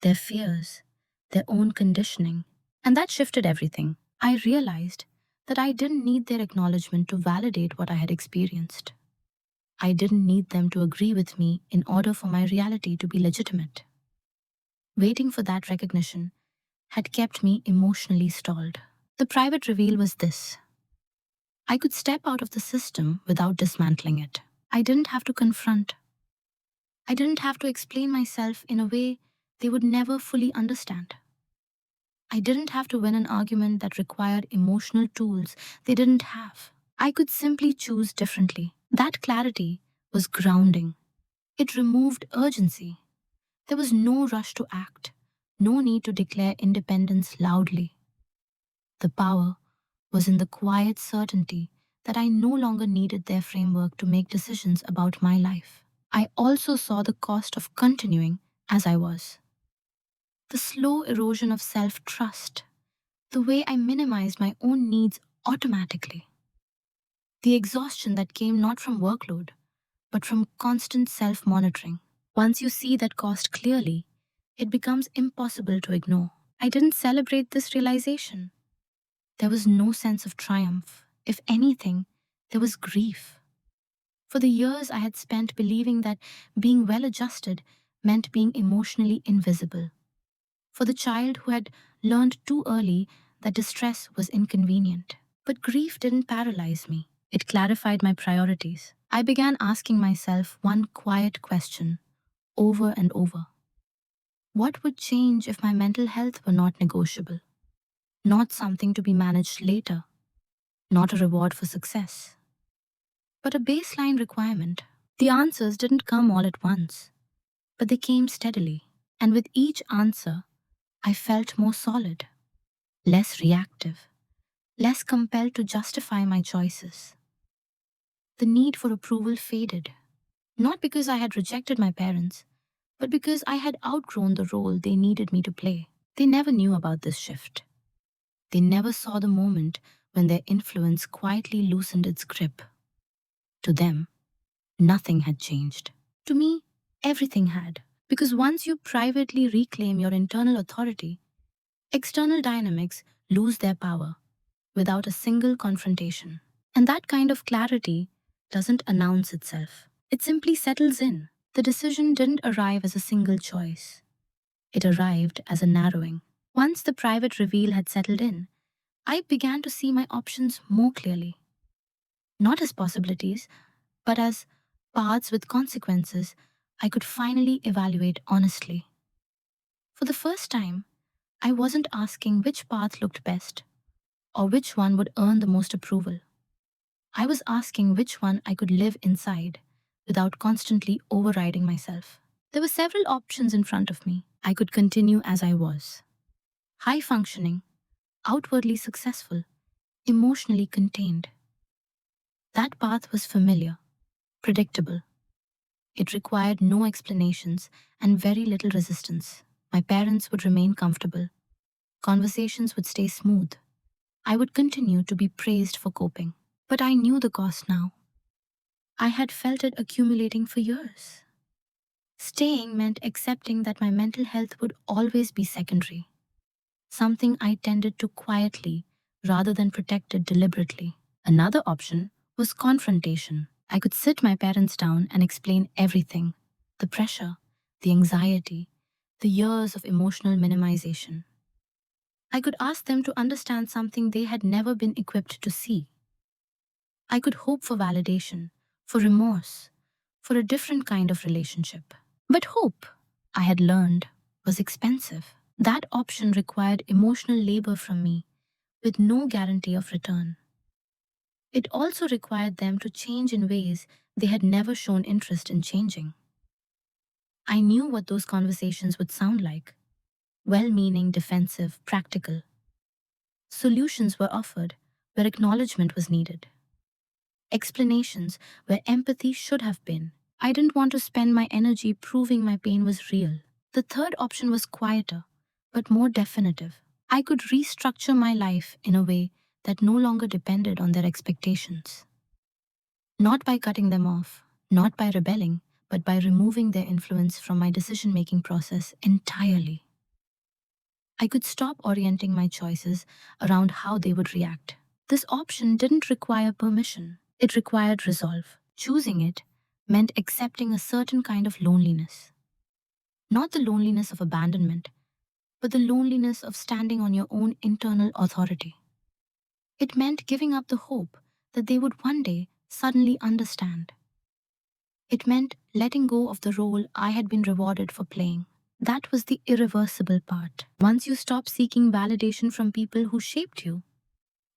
their fears, their own conditioning. And that shifted everything. I realized that I didn't need their acknowledgement to validate what I had experienced. I didn't need them to agree with me in order for my reality to be legitimate. Waiting for that recognition had kept me emotionally stalled. The private reveal was this: I could step out of the system without dismantling it. I didn't have to confront. I didn't have to explain myself in a way they would never fully understand. I didn't have to win an argument that required emotional tools they didn't have. I could simply choose differently. That clarity was grounding. It removed urgency. There was no rush to act, no need to declare independence loudly. The power was in the quiet certainty that I no longer needed their framework to make decisions about my life. I also saw the cost of continuing as I was. The slow erosion of self-trust, the way I minimized my own needs automatically, the exhaustion that came not from workload, but from constant self-monitoring. Once you see that cost clearly, it becomes impossible to ignore. I didn't celebrate this realization. There was no sense of triumph. If anything, there was grief. For the years I had spent believing that being well adjusted meant being emotionally invisible. For the child who had learned too early that distress was inconvenient. But grief didn't paralyze me, it clarified my priorities. I began asking myself one quiet question over and over. What would change if my mental health were not negotiable? Not something to be managed later, not a reward for success, but a baseline requirement. The answers didn't come all at once, but they came steadily. And with each answer, I felt more solid, less reactive, less compelled to justify my choices. The need for approval faded, not because I had rejected my parents, but because I had outgrown the role they needed me to play. They never knew about this shift. They never saw the moment when their influence quietly loosened its grip. To them, nothing had changed. To me, everything had. Because once you privately reclaim your internal authority, external dynamics lose their power without a single confrontation. And that kind of clarity doesn't announce itself. It simply settles in. The decision didn't arrive as a single choice. It arrived as a narrowing. Once the private reveal had settled in, I began to see my options more clearly. Not as possibilities, but as paths with consequences I could finally evaluate honestly. For the first time, I wasn't asking which path looked best or which one would earn the most approval. I was asking which one I could live inside without constantly overriding myself. There were several options in front of me. I could continue as I was. High functioning, outwardly successful, emotionally contained. That path was familiar, predictable. It required no explanations and very little resistance. My parents would remain comfortable. Conversations would stay smooth. I would continue to be praised for coping. But I knew the cost now. I had felt it accumulating for years. Staying meant accepting that my mental health would always be secondary, something I tended to quietly rather than protect it deliberately. Another option was confrontation. I could sit my parents down and explain everything: the pressure, the anxiety, the years of emotional minimization. I could ask them to understand something they had never been equipped to see. I could hope for validation, for remorse, for a different kind of relationship. But hope, I had learned, was expensive. That option required emotional labor from me, with no guarantee of return. It also required them to change in ways they had never shown interest in changing. I knew what those conversations would sound like: well-meaning, defensive, practical. Solutions were offered where acknowledgement was needed. Explanations where empathy should have been. I didn't want to spend my energy proving my pain was real. The third option was quieter, but more definitive. I could restructure my life in a way that no longer depended on their expectations. Not by cutting them off, not by rebelling, but by removing their influence from my decision-making process entirely. I could stop orienting my choices around how they would react. This option didn't require permission. It required resolve. Choosing it meant accepting a certain kind of loneliness. Not the loneliness of abandonment, but the loneliness of standing on your own internal authority. It meant giving up the hope that they would one day suddenly understand. It meant letting go of the role I had been rewarded for playing. That was the irreversible part. Once you stop seeking validation from people who shaped you,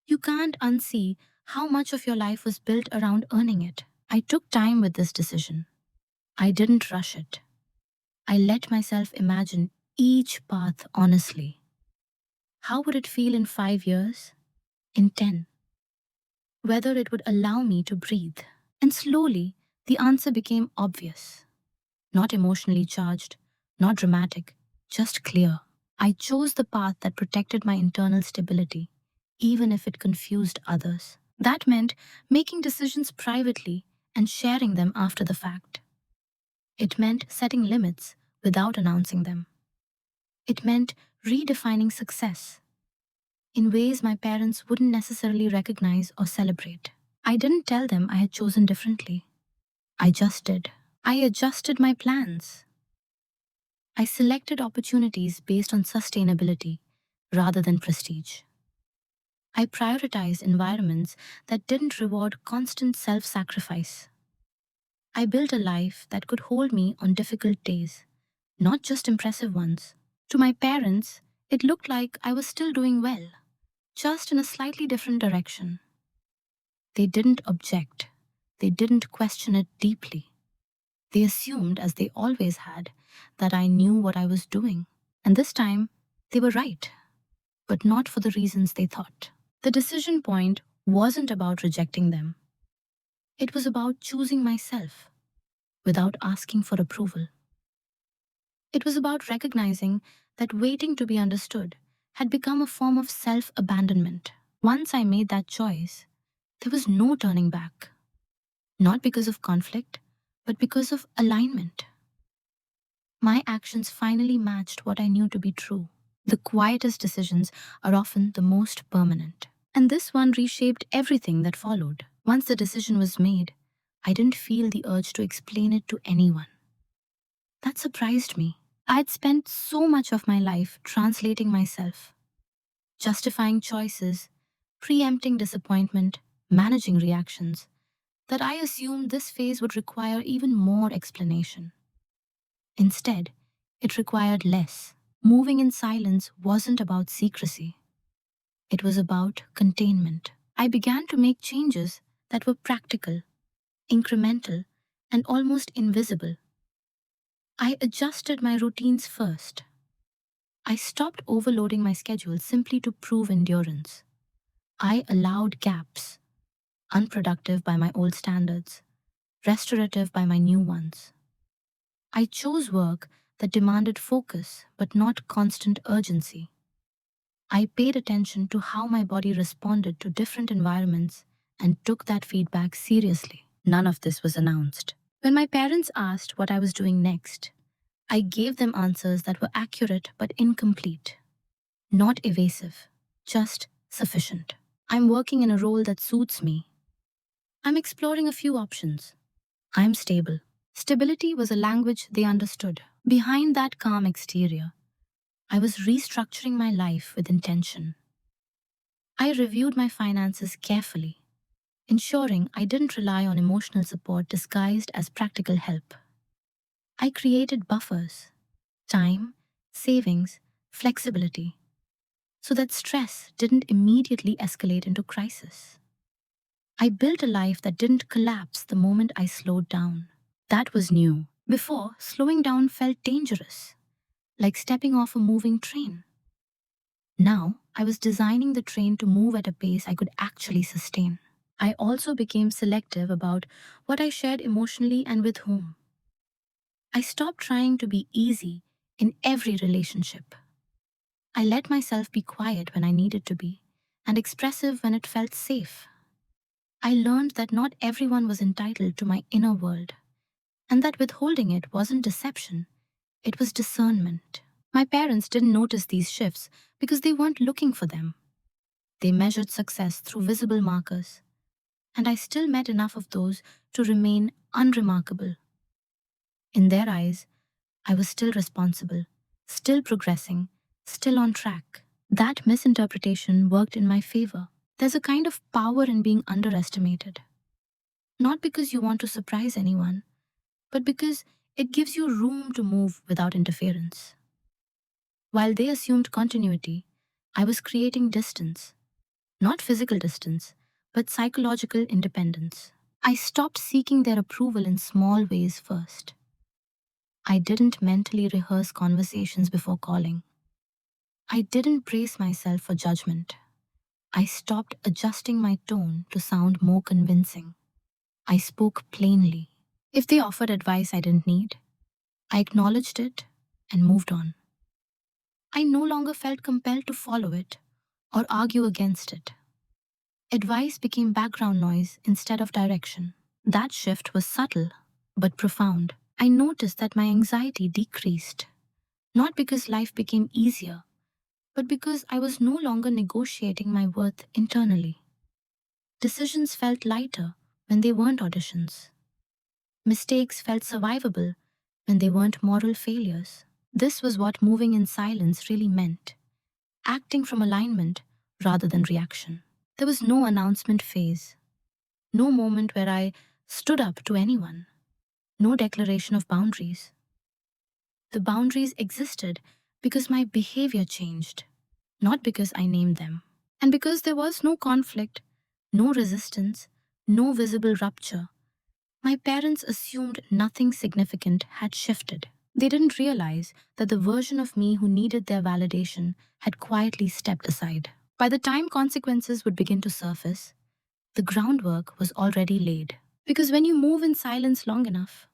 you can't unsee how much of your life was built around earning it. I took time with this decision. I didn't rush it. I let myself imagine each path honestly. How would it feel in 5 years? In 10? Whether it would allow me to breathe. And slowly, the answer became obvious. Not emotionally charged, not dramatic, just clear. I chose the path that protected my internal stability, even if it confused others. That meant making decisions privately and sharing them after the fact. It meant setting limits without announcing them. It meant redefining success in ways my parents wouldn't necessarily recognize or celebrate. I didn't tell them I had chosen differently. I just did. I adjusted my plans. I selected opportunities based on sustainability rather than prestige. I prioritized environments that didn't reward constant self sacrifice. I built a life that could hold me on difficult days, not just impressive ones. To my parents, it looked like I was still doing well, just in a slightly different direction. They didn't object, they didn't question it deeply. They assumed, as they always had, that I knew what I was doing. And this time, they were right, but not for the reasons they thought. The decision point wasn't about rejecting them, it was about choosing myself without asking for approval. It was about recognizing that waiting to be understood had become a form of self abandonment. Once I made that choice, there was no turning back. Not because of conflict, but because of alignment. My actions finally matched what I knew to be true. The quietest decisions are often the most permanent. And this one reshaped everything that followed. Once the decision was made, I didn't feel the urge to explain it to anyone. That surprised me. I had spent so much of my life translating myself, justifying choices, preempting disappointment, managing reactions, that I assumed this phase would require even more explanation. Instead, it required less. Moving in silence wasn't about secrecy, it was about containment. I began to make changes that were practical, incremental, and almost invisible. I adjusted my routines first. I stopped overloading my schedule simply to prove endurance. I allowed gaps, unproductive by my old standards, restorative by my new ones. I chose work that demanded focus but not constant urgency. I paid attention to how my body responded to different environments and took that feedback seriously. None of this was announced. When my parents asked what I was doing next, I gave them answers that were accurate but incomplete. Not evasive, just sufficient. I'm working in a role that suits me. I'm exploring a few options. I'm stable. Stability was a language they understood. Behind that calm exterior, I was restructuring my life with intention. I reviewed my finances carefully, ensuring I didn't rely on emotional support disguised as practical help. I created buffers, time, savings, flexibility, so that stress didn't immediately escalate into crisis. I built a life that didn't collapse the moment I slowed down. That was new. Before, slowing down felt dangerous, like stepping off a moving train. Now, I was designing the train to move at a pace I could actually sustain. I also became selective about what I shared emotionally and with whom. I stopped trying to be easy in every relationship. I let myself be quiet when I needed to be, and expressive when it felt safe. I learned that not everyone was entitled to my inner world, and that withholding it wasn't deception, it was discernment. My parents didn't notice these shifts because they weren't looking for them. They measured success through visible markers, and I still met enough of those to remain unremarkable. In their eyes, I was still responsible, still progressing, still on track. That misinterpretation worked in my favor. There's a kind of power in being underestimated. Not because you want to surprise anyone, but because it gives you room to move without interference. While they assumed continuity, I was creating distance. Not physical distance, but psychological independence. I stopped seeking their approval in small ways first. I didn't mentally rehearse conversations before calling. I didn't brace myself for judgment. I stopped adjusting my tone to sound more convincing. I spoke plainly. If they offered advice I didn't need, I acknowledged it and moved on. I no longer felt compelled to follow it or argue against it. Advice became background noise instead of direction. That shift was subtle, but profound. I noticed that my anxiety decreased, not because life became easier, but because I was no longer negotiating my worth internally. Decisions felt lighter when they weren't auditions. Mistakes felt survivable when they weren't moral failures. This was what moving in silence really meant, acting from alignment rather than reaction. There was no announcement phase, no moment where I stood up to anyone, no declaration of boundaries. The boundaries existed because my behavior changed, not because I named them. And because there was no conflict, no resistance, no visible rupture, my parents assumed nothing significant had shifted. They didn't realize that the version of me who needed their validation had quietly stepped aside. By the time consequences would begin to surface, the groundwork was already laid. Because when you move in silence long enough,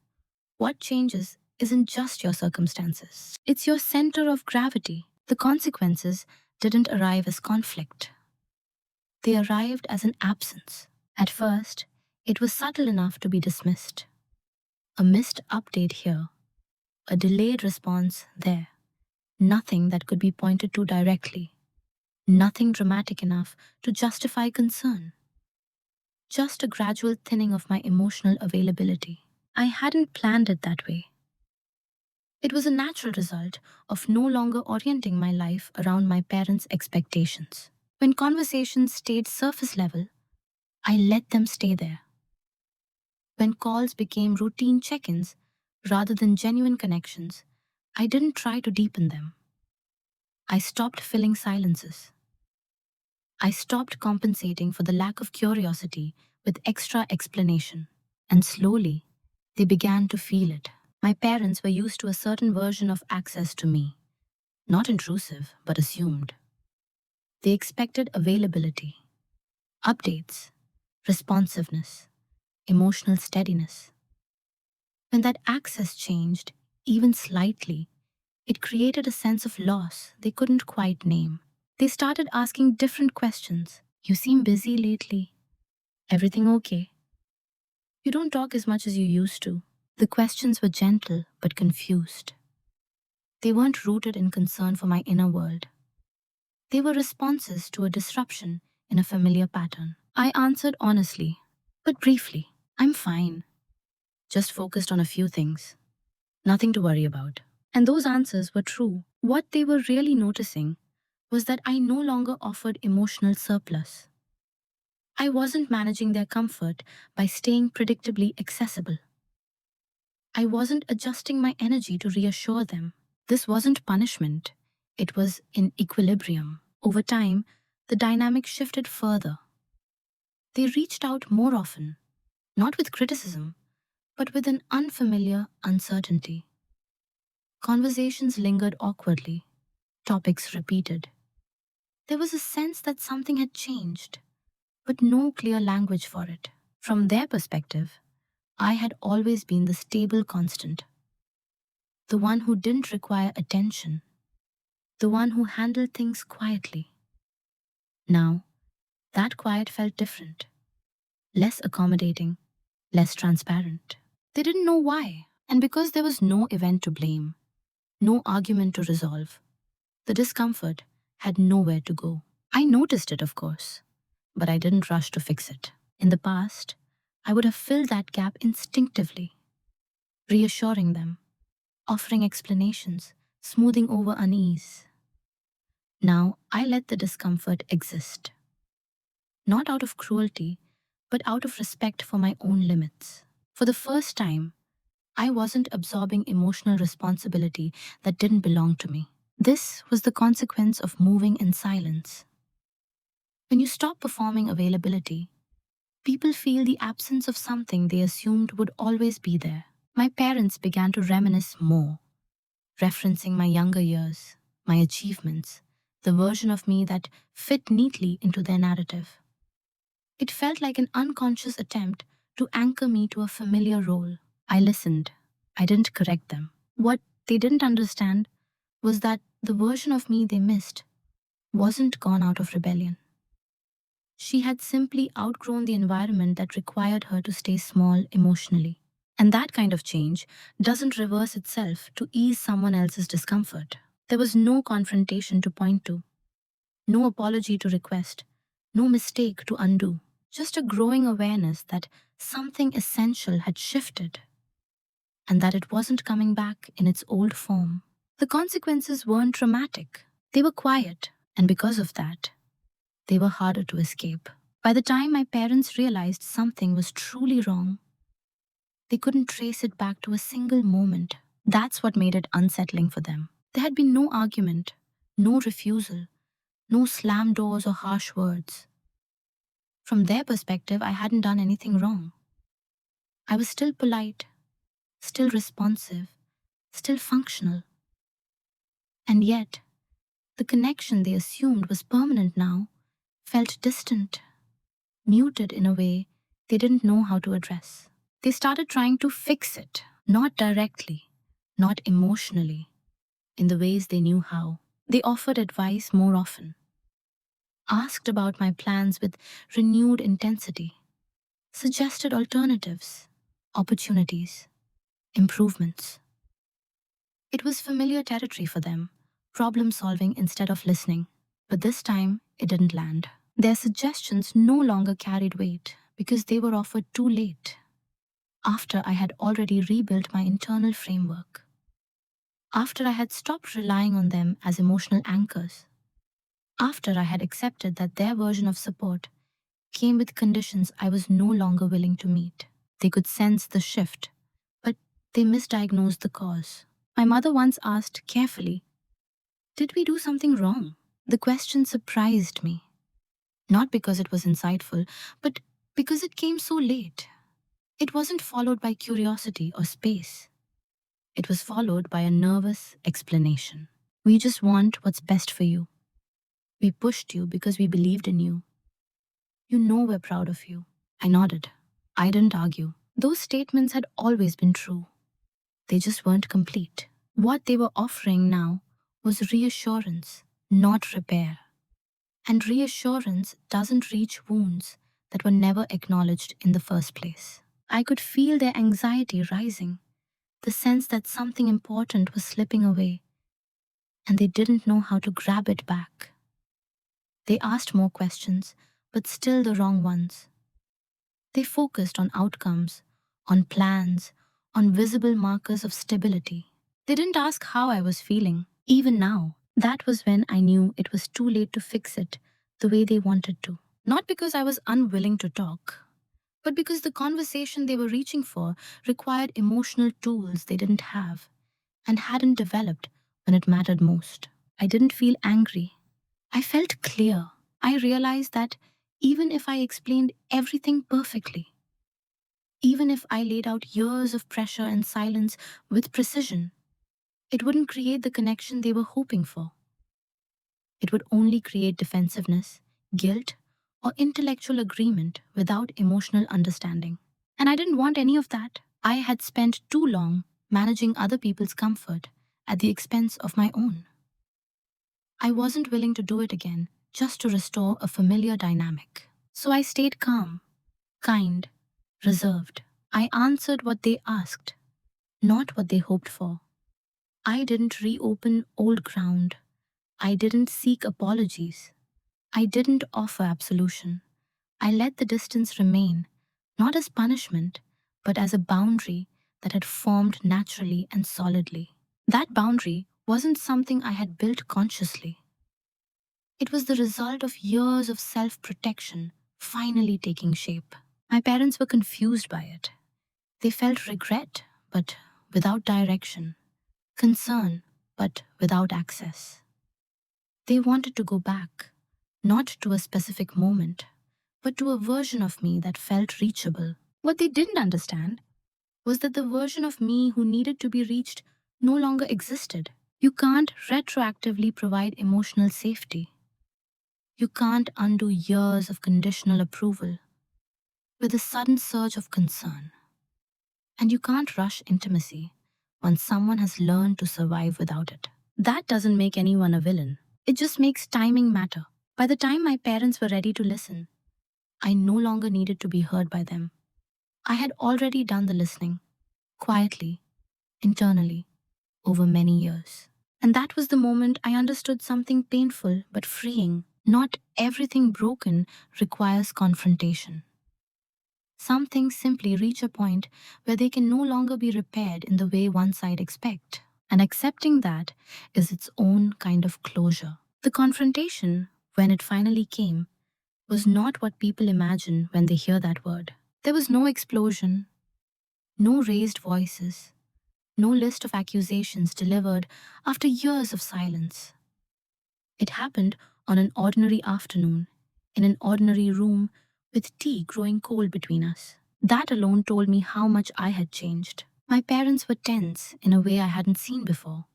what changes isn't just your circumstances, it's your center of gravity. The consequences didn't arrive as conflict, they arrived as an absence. At first, it was subtle enough to be dismissed. A missed update here, a delayed response there. Nothing that could be pointed to directly. Nothing dramatic enough to justify concern. Just a gradual thinning of my emotional availability. I hadn't planned it that way. It was a natural result of no longer orienting my life around my parents' expectations. When conversations stayed surface level, I let them stay there. When calls became routine check ins rather than genuine connections, I didn't try to deepen them. I stopped filling silences. I stopped compensating for the lack of curiosity with extra explanation. And slowly, they began to feel it. My parents were used to a certain version of access to me, not intrusive, but assumed. They expected availability, updates, responsiveness, emotional steadiness. When that access changed, even slightly, it created a sense of loss they couldn't quite name. They started asking different questions. You seem busy lately. Everything okay? You don't talk as much as you used to. The questions were gentle but confused. They weren't rooted in concern for my inner world. They were responses to a disruption in a familiar pattern. I answered honestly, but briefly. I'm fine. Just focused on a few things. Nothing to worry about. And those answers were true. What they were really noticing was that I no longer offered emotional surplus. I wasn't managing their comfort by staying predictably accessible. I wasn't adjusting my energy to reassure them. This wasn't punishment, it was in equilibrium. Over time, the dynamic shifted further. They reached out more often, not with criticism, but with an unfamiliar uncertainty. Conversations lingered awkwardly, topics repeated. There was a sense that something had changed, but no clear language for it. From their perspective, I had always been the stable constant, the one who didn't require attention, the one who handled things quietly. Now, that quiet felt different, less accommodating, less transparent. They didn't know why, and because there was no event to blame, no argument to resolve, the discomfort had nowhere to go. I noticed it, of course, but I didn't rush to fix it. In the past, I would have filled that gap instinctively, reassuring them, offering explanations, smoothing over unease. Now, I let the discomfort exist, not out of cruelty, but out of respect for my own limits. For the first time, I wasn't absorbing emotional responsibility that didn't belong to me. This was the consequence of moving in silence. When you stop performing availability, people feel the absence of something they assumed would always be there. My parents began to reminisce more, referencing my younger years, my achievements, the version of me that fit neatly into their narrative. It felt like an unconscious attempt to anchor me to a familiar role. I listened. I didn't correct them. What they didn't understand was that the version of me they missed wasn't gone out of rebellion. She had simply outgrown the environment that required her to stay small emotionally. And that kind of change doesn't reverse itself to ease someone else's discomfort. There was no confrontation to point to, no apology to request, no mistake to undo, just a growing awareness that something essential had shifted and that it wasn't coming back in its old form. The consequences weren't dramatic, they were quiet, and because of that, they were harder to escape. By the time my parents realized something was truly wrong, they couldn't trace it back to a single moment. That's what made it unsettling for them. There had been no argument, no refusal, no slam doors or harsh words. From their perspective, I hadn't done anything wrong. I was still polite, still responsive, still functional. And yet, the connection they assumed was permanent now felt distant, muted in a way they didn't know how to address. They started trying to fix it, not directly, not emotionally, in the ways they knew how. They offered advice more often, asked about my plans with renewed intensity, suggested alternatives, opportunities, improvements. It was familiar territory for them, problem solving instead of listening. But this time, it didn't land. Their suggestions no longer carried weight because they were offered too late, after I had already rebuilt my internal framework, after I had stopped relying on them as emotional anchors, after I had accepted that their version of support came with conditions I was no longer willing to meet. They could sense the shift, but they misdiagnosed the cause. My mother once asked carefully, "Did we do something wrong?" The question surprised me, not because it was insightful, but because it came so late. It wasn't followed by curiosity or space. It was followed by a nervous explanation. "We just want what's best for you. We pushed you because we believed in you. You know we're proud of you." I nodded. I didn't argue. Those statements had always been true. They just weren't complete. What they were offering now was reassurance, not repair. And reassurance doesn't reach wounds that were never acknowledged in the first place. I could feel their anxiety rising, the sense that something important was slipping away, and they didn't know how to grab it back. They asked more questions, but still the wrong ones. They focused on outcomes, on plans, on visible markers of stability. They didn't ask how I was feeling, even now. That was when I knew it was too late to fix it the way they wanted to. Not because I was unwilling to talk, but because the conversation they were reaching for required emotional tools they didn't have and hadn't developed when it mattered most. I didn't feel angry. I felt clear. I realized that even if I explained everything perfectly, even if I laid out years of pressure and silence with precision, it wouldn't create the connection they were hoping for. It would only create defensiveness, guilt, or intellectual agreement without emotional understanding. And I didn't want any of that. I had spent too long managing other people's comfort at the expense of my own. I wasn't willing to do it again just to restore a familiar dynamic. So I stayed calm, kind, reserved. I answered what they asked, not what they hoped for. I didn't reopen old ground. I didn't seek apologies. I didn't offer absolution. I let the distance remain, not as punishment, but as a boundary that had formed naturally and solidly. That boundary wasn't something I had built consciously. It was the result of years of self-protection finally taking shape. My parents were confused by it. They felt regret, but without direction, concern, but without access. They wanted to go back, not to a specific moment, but to a version of me that felt reachable. What they didn't understand was that the version of me who needed to be reached no longer existed. You can't retroactively provide emotional safety. You can't undo years of conditional approval with a sudden surge of concern. And you can't rush intimacy when someone has learned to survive without it. That doesn't make anyone a villain. It just makes timing matter. By the time my parents were ready to listen, I no longer needed to be heard by them. I had already done the listening, quietly, internally, over many years. And that was the moment I understood something painful but freeing. Not everything broken requires confrontation. Some things simply reach a point where they can no longer be repaired in the way one side expect. And accepting that is its own kind of closure. The confrontation, when it finally came, was not what people imagine when they hear that word. There was no explosion, no raised voices, no list of accusations delivered after years of silence. It happened on an ordinary afternoon, in an ordinary room, with tea growing cold between us. That alone told me how much I had changed. My parents were tense in a way I hadn't seen before.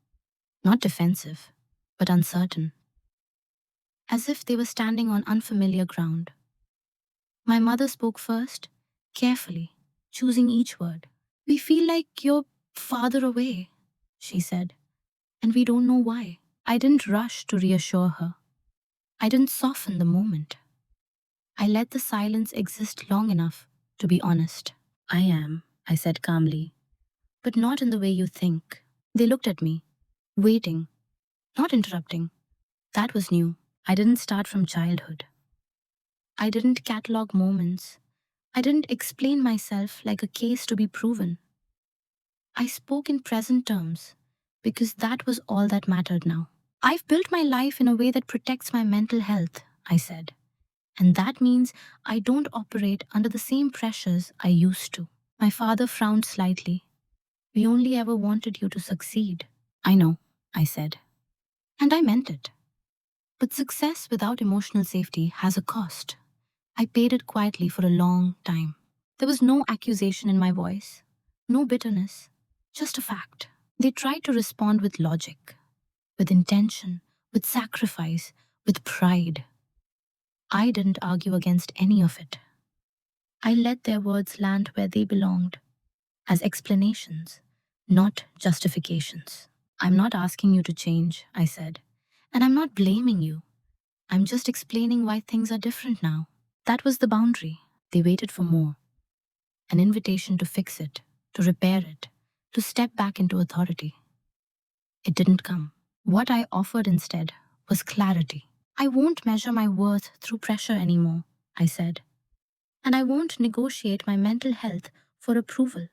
Not defensive, but uncertain, as if they were standing on unfamiliar ground. My mother spoke first, carefully, choosing each word. "We feel like you're farther away," she said, "and we don't know why." I didn't rush to reassure her. I didn't soften the moment. I let the silence exist long enough to be honest. "I am," I said calmly, "but not in the way you think." They looked at me, waiting, not interrupting. That was new. I didn't start from childhood. I didn't catalog moments. I didn't explain myself like a case to be proven. I spoke in present terms because that was all that mattered now. "I've built my life in a way that protects my mental health," I said. "And that means I don't operate under the same pressures I used to." My father frowned slightly. "We only ever wanted you to succeed." "I know," I said. And I meant it. But success without emotional safety has a cost. I paid it quietly for a long time. There was no accusation in my voice, no bitterness, just a fact. They tried to respond with logic, with intention, with sacrifice, with pride. I didn't argue against any of it. I let their words land where they belonged, as explanations, not justifications. "I'm not asking you to change," I said, "and I'm not blaming you. I'm just explaining why things are different now." That was the boundary. They waited for more. An invitation to fix it, to repair it, to step back into authority. It didn't come. What I offered instead was clarity. "I won't measure my worth through pressure anymore," I said. "And I won't negotiate my mental health for approval.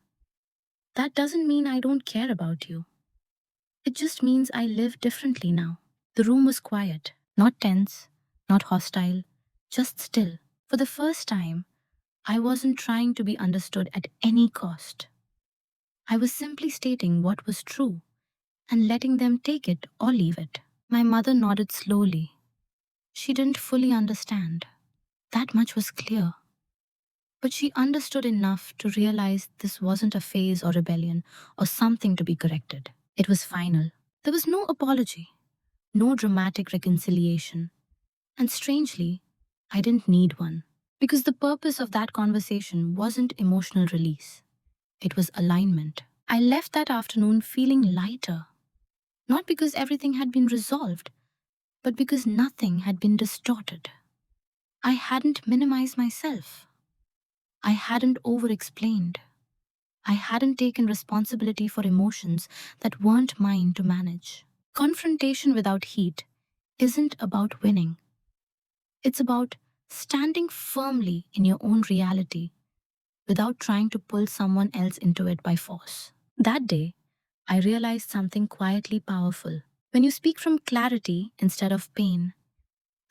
That doesn't mean I don't care about you. It just means I live differently now." The room was quiet, not tense, not hostile, just still. For the first time, I wasn't trying to be understood at any cost. I was simply stating what was true and letting them take it or leave it. My mother nodded slowly. She didn't fully understand. That much was clear. But she understood enough to realize this wasn't a phase or rebellion or something to be corrected. It was final. There was no apology, no dramatic reconciliation. And strangely, I didn't need one. Because the purpose of that conversation wasn't emotional release. It was alignment. I left that afternoon feeling lighter. Not because everything had been resolved, but because nothing had been distorted. I hadn't minimized myself. I hadn't over-explained. I hadn't taken responsibility for emotions that weren't mine to manage. Confrontation without heat isn't about winning. It's about standing firmly in your own reality without trying to pull someone else into it by force. That day, I realized something quietly powerful. When you speak from clarity instead of pain,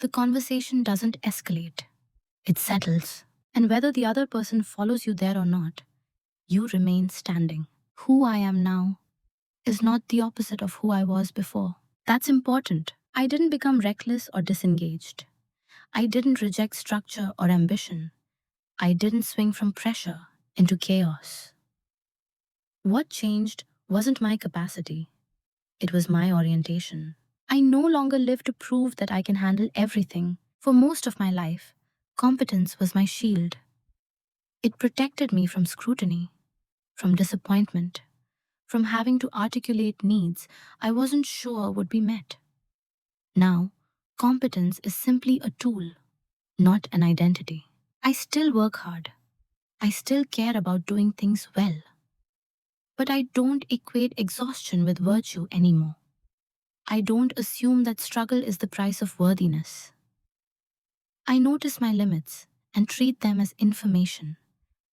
the conversation doesn't escalate. It settles. And whether the other person follows you there or not, you remain standing. Who I am now is not the opposite of who I was before. That's important. I didn't become reckless or disengaged. I didn't reject structure or ambition. I didn't swing from pressure into chaos. What changed wasn't my capacity. It was my orientation. I no longer live to prove that I can handle everything. For most of my life, competence was my shield. It protected me from scrutiny, from disappointment, from having to articulate needs I wasn't sure would be met. Now, competence is simply a tool, not an identity. I still work hard. I still care about doing things well. But I don't equate exhaustion with virtue anymore. I don't assume that struggle is the price of worthiness. I notice my limits and treat them as information,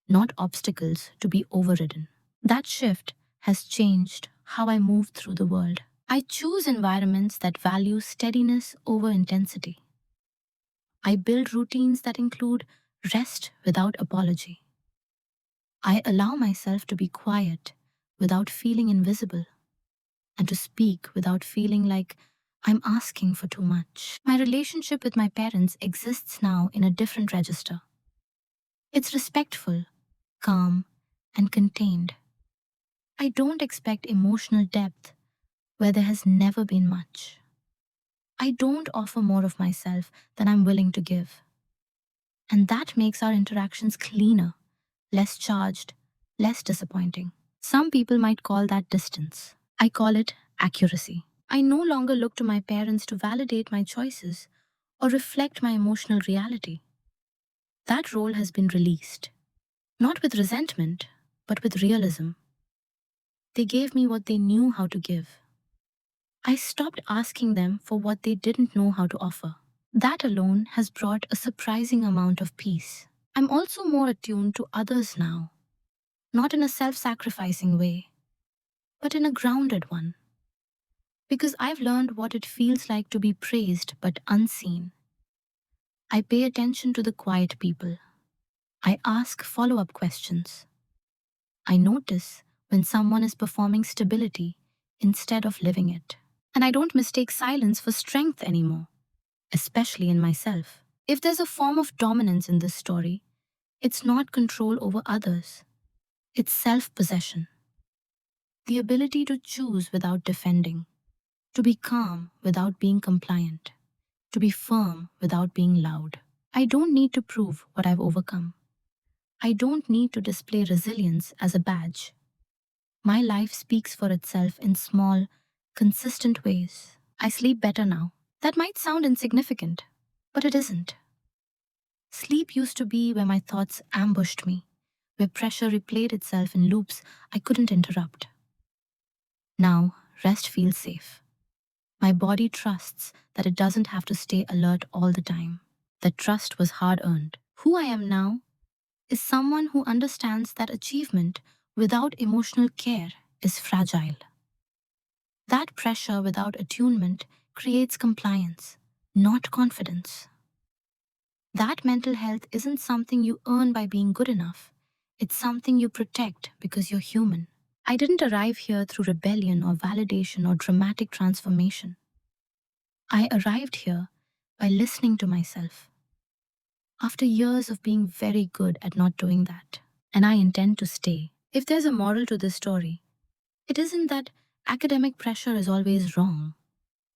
not obstacles to be overridden. That shift has changed how I move through the world. I choose environments that value steadiness over intensity. I build routines that include rest without apology. I allow myself to be quiet without feeling invisible and to speak without feeling like I'm asking for too much. My relationship with my parents exists now in a different register. It's respectful, calm, and contained. I don't expect emotional depth where there has never been much. I don't offer more of myself than I'm willing to give. And that makes our interactions cleaner, less charged, less disappointing. Some people might call that distance. I call it accuracy. I no longer look to my parents to validate my choices or reflect my emotional reality. That role has been released, not with resentment, but with realism. They gave me what they knew how to give. I stopped asking them for what they didn't know how to offer. That alone has brought a surprising amount of peace. I'm also more attuned to others now, not in a self-sacrificing way, but in a grounded one. Because I've learned what it feels like to be praised but unseen. I pay attention to the quiet people. I ask follow-up questions. I notice when someone is performing stability instead of living it. And I don't mistake silence for strength anymore, especially in myself. If there's a form of dominance in this story, it's not control over others. It's self-possession. The ability to choose without defending, to be calm without being compliant, to be firm without being loud. I don't need to prove what I've overcome. I don't need to display resilience as a badge. My life speaks for itself in small, consistent ways. I sleep better now. That might sound insignificant, but it isn't. Sleep used to be where my thoughts ambushed me, where pressure replayed itself in loops I couldn't interrupt. Now, rest feels safe. My body trusts that it doesn't have to stay alert all the time. That trust was hard-earned. Who I am now is someone who understands that achievement without emotional care is fragile. That pressure without attunement creates compliance, not confidence. That mental health isn't something you earn by being good enough. It's something you protect because you're human. I didn't arrive here through rebellion or validation or dramatic transformation. I arrived here by listening to myself. After years of being very good at not doing that. And I intend to stay. If there's a moral to this story, it isn't that academic pressure is always wrong,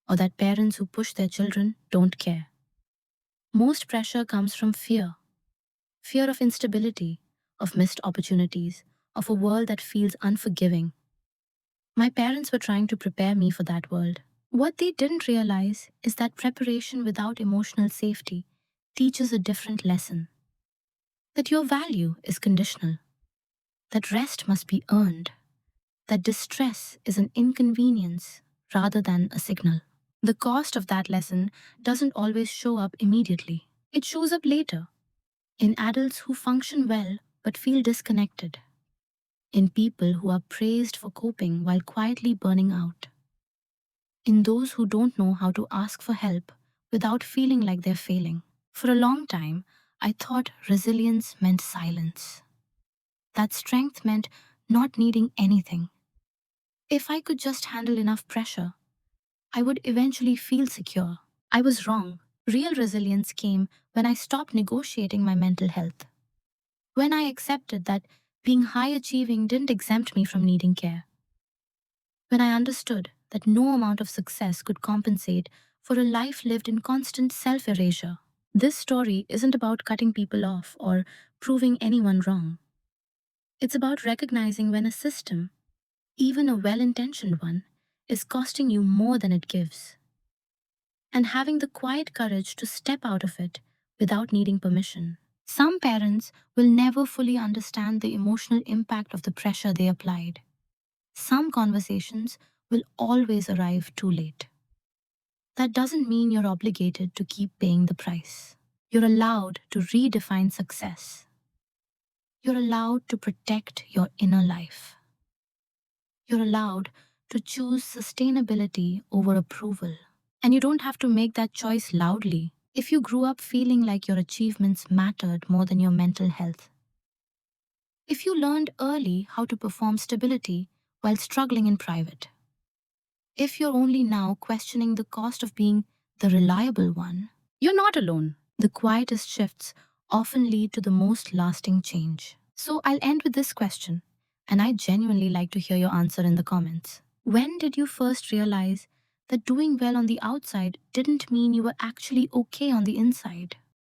or that parents who push their children don't care. Most pressure comes from fear. Fear of instability, of missed opportunities, of a world that feels unforgiving. My parents were trying to prepare me for that world. What they didn't realize is that preparation without emotional safety teaches a different lesson. That your value is conditional. That rest must be earned. That distress is an inconvenience rather than a signal. The cost of that lesson doesn't always show up immediately. It shows up later, in adults who function well but feel disconnected, in people who are praised for coping while quietly burning out, in those who don't know how to ask for help without feeling like they're failing. For a long time, I thought resilience meant silence. That strength meant not needing anything. If I could just handle enough pressure, I would eventually feel secure. I was wrong. Real resilience came when I stopped negotiating my mental health. When I accepted that being high achieving didn't exempt me from needing care. When I understood that no amount of success could compensate for a life lived in constant self-erasure. This story isn't about cutting people off or proving anyone wrong. It's about recognizing when a system, even a well-intentioned one, is costing you more than it gives, and having the quiet courage to step out of it without needing permission. Some parents will never fully understand the emotional impact of the pressure they applied. Some conversations will always arrive too late. That doesn't mean you're obligated to keep paying the price. You're allowed to redefine success. You're allowed to protect your inner life. You're allowed to choose sustainability over approval. And you don't have to make that choice loudly if you grew up feeling like your achievements mattered more than your mental health. If you learned early how to perform stability while struggling in private. If you're only now questioning the cost of being the reliable one, you're not alone. The quietest shifts often lead to the most lasting change. So I'll end with this question, and I genuinely like to hear your answer in the comments. When did you first realize that doing well on the outside didn't mean you were actually okay on the inside?